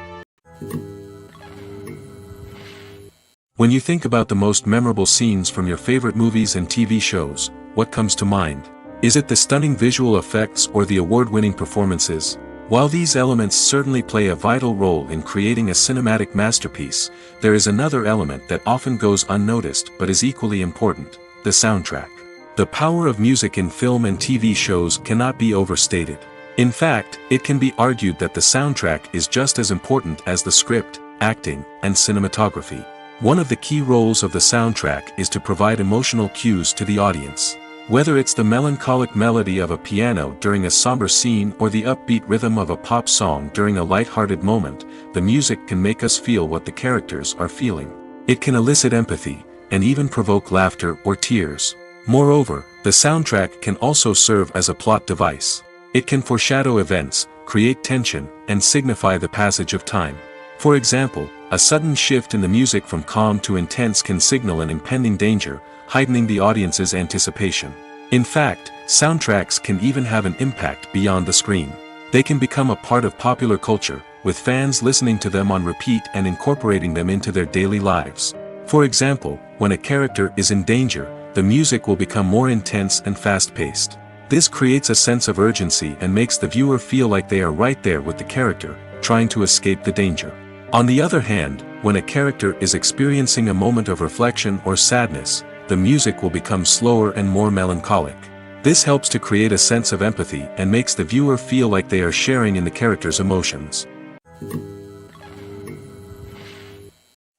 When you think about the most memorable scenes from your favorite movies and TV shows, what comes to mind? Is it the stunning visual effects or the award-winning performances? While these elements certainly play a vital role in creating a cinematic masterpiece, there is another element that often goes unnoticed but is equally important: the soundtrack. The power of music in film and TV shows cannot be overstated. In fact, it can be argued that the soundtrack is just as important as the script, acting, and cinematography. One of the key roles of the soundtrack is to provide emotional cues to the audience. Whether it's the melancholic melody of a piano during a somber scene or the upbeat rhythm of a pop song during a light-hearted moment, the music can make us feel what the characters are feeling. It can elicit empathy, and even provoke laughter or tears. Moreover, the soundtrack can also serve as a plot device. It can foreshadow events, create tension, and signify the passage of time. For example, a sudden shift in the music from calm to intense can signal an impending danger, heightening the audience's anticipation. In fact, soundtracks can even have an impact beyond the screen. They can become a part of popular culture, with fans listening to them on repeat and incorporating them into their daily lives. For example, when a character is in danger, the music will become more intense and fast-paced. This creates a sense of urgency and makes the viewer feel like they are right there with the character, trying to escape the danger. On the other hand, when a character is experiencing a moment of reflection or sadness, the music will become slower and more melancholic. This helps to create a sense of empathy and makes the viewer feel like they are sharing in the character's emotions.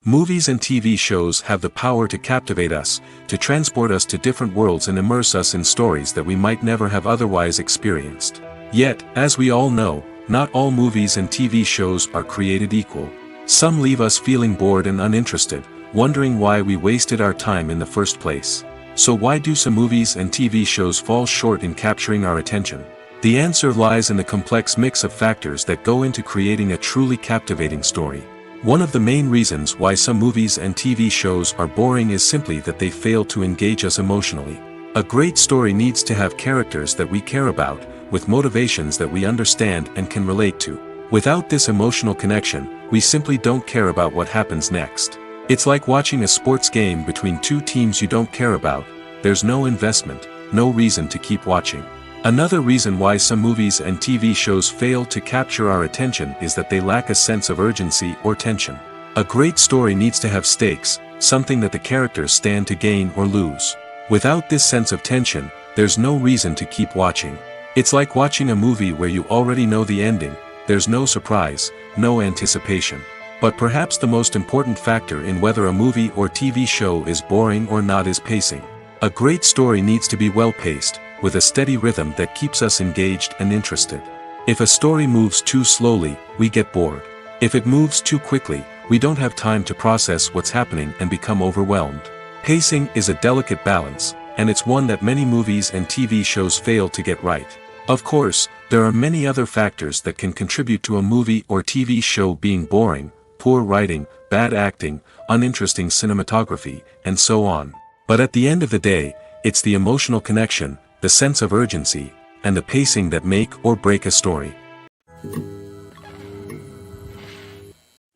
Movies and TV shows have the power to captivate us, to transport us to different worlds and immerse us in stories that we might never have otherwise experienced. Yet, as we all know, not all movies and TV shows are created equal. Some leave us feeling bored and uninterested, wondering why we wasted our time in the first place. So why do some movies and TV shows fall short in capturing our attention? The answer lies in the complex mix of factors that go into creating a truly captivating story. One of the main reasons why some movies and TV shows are boring is simply that they fail to engage us emotionally. A great story needs to have characters that we care about, with motivations that we understand and can relate to. Without this emotional connection, we simply don't care about what happens next. It's like watching a sports game between two teams you don't care about. There's no investment, no reason to keep watching. Another reason why some movies and TV shows fail to capture our attention is that they lack a sense of urgency or tension. A great story needs to have stakes, something that the characters stand to gain or lose. Without this sense of tension, there's no reason to keep watching. It's like watching a movie where you already know the ending. There's no surprise, no anticipation. But perhaps the most important factor in whether a movie or TV show is boring or not is pacing. A great story needs to be well-paced, with a steady rhythm that keeps us engaged and interested. If a story moves too slowly, we get bored. If it moves too quickly, we don't have time to process what's happening and become overwhelmed. Pacing is a delicate balance, and it's one that many movies and TV shows fail to get right. Of course, there are many other factors that can contribute to a movie or TV show being boring: poor writing, bad acting, uninteresting cinematography, and so on. But at the end of the day, it's the emotional connection, the sense of urgency, and the pacing that make or break a story.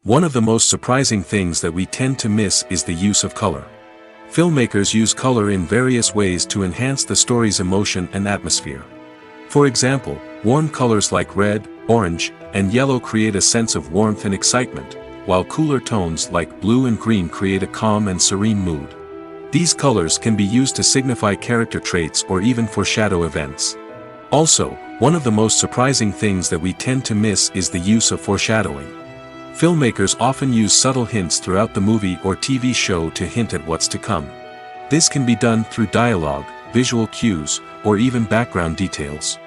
One of the most surprising things that we tend to miss is the use of color. Filmmakers use color in various ways to enhance the story's emotion and atmosphere. For example, warm colors like red, orange, and yellow create a sense of warmth and excitement, while cooler tones like blue and green create a calm and serene mood. These colors can be used to signify character traits or even foreshadow events. Also, one of the most surprising things that we tend to miss is the use of foreshadowing. Filmmakers often use subtle hints throughout the movie or TV show to hint at what's to come. This can be done through dialogue, visual cues, or even background details.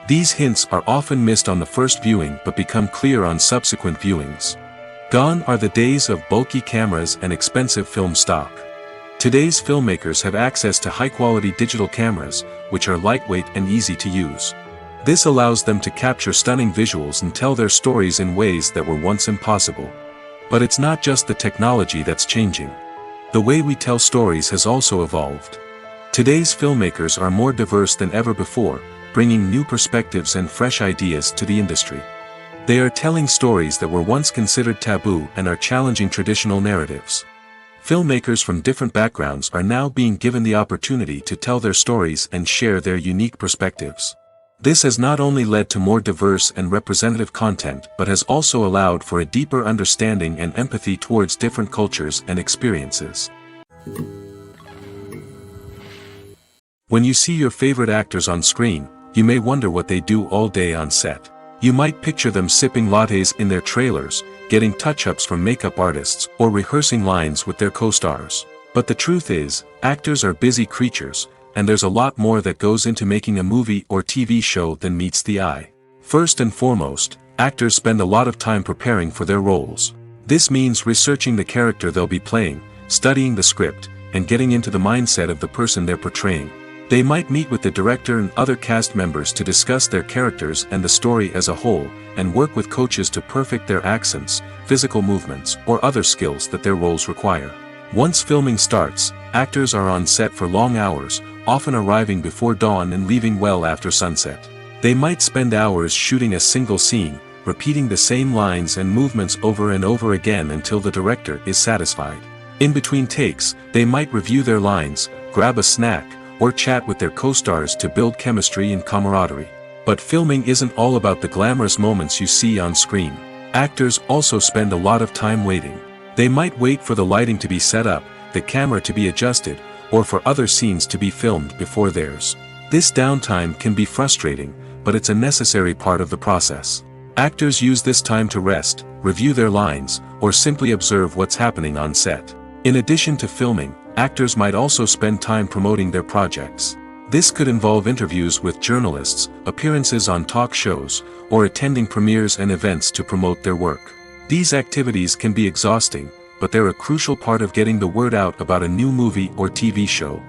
These hints are often missed on the first viewing but become clear on subsequent viewings. Gone are the days of bulky cameras and expensive film stock. Today's filmmakers have access to high-quality digital cameras, which are lightweight and easy to use. This allows them to capture stunning visuals and tell their stories in ways that were once impossible. But it's not just the technology that's changing. The way we tell stories has also evolved. Today's filmmakers are more diverse than ever before, bringing new perspectives and fresh ideas to the industry. They are telling stories that were once considered taboo and are challenging traditional narratives. Filmmakers from different backgrounds are now being given the opportunity to tell their stories and share their unique perspectives. This has not only led to more diverse and representative content but has also allowed for a deeper understanding and empathy towards different cultures and experiences. When you see your favorite actors on screen, you may wonder what they do all day on set. You might picture them sipping lattes in their trailers, getting touch-ups from makeup artists, or rehearsing lines with their co-stars. But the truth is, actors are busy creatures, and there's a lot more that goes into making a movie or TV show than meets the eye. First and foremost, actors spend a lot of time preparing for their roles. This means researching the character they'll be playing, studying the script, and getting into the mindset of the person they're portraying. They might meet with the director and other cast members to discuss their characters and the story as a whole, and work with coaches to perfect their accents, physical movements, or other skills that their roles require. Once filming starts, actors are on set for long hours, often arriving before dawn and leaving well after sunset. They might spend hours shooting a single scene, repeating the same lines and movements over and over again until the director is satisfied. In between takes, they might review their lines, grab a snack, or chat with their co-stars to build chemistry and camaraderie. But filming isn't all about the glamorous moments you see on screen. Actors also spend a lot of time waiting. They might wait for the lighting to be set up, the camera to be adjusted, or for other scenes to be filmed before theirs. This downtime can be frustrating, but it's a necessary part of the process. Actors use this time to rest, review their lines, or simply observe what's happening on set. In addition to filming, actors might also spend time promoting their projects. This could involve interviews with journalists, appearances on talk shows, or attending premieres and events to promote their work. These activities can be exhausting, but they're a crucial part of getting the word out about a new movie or TV show.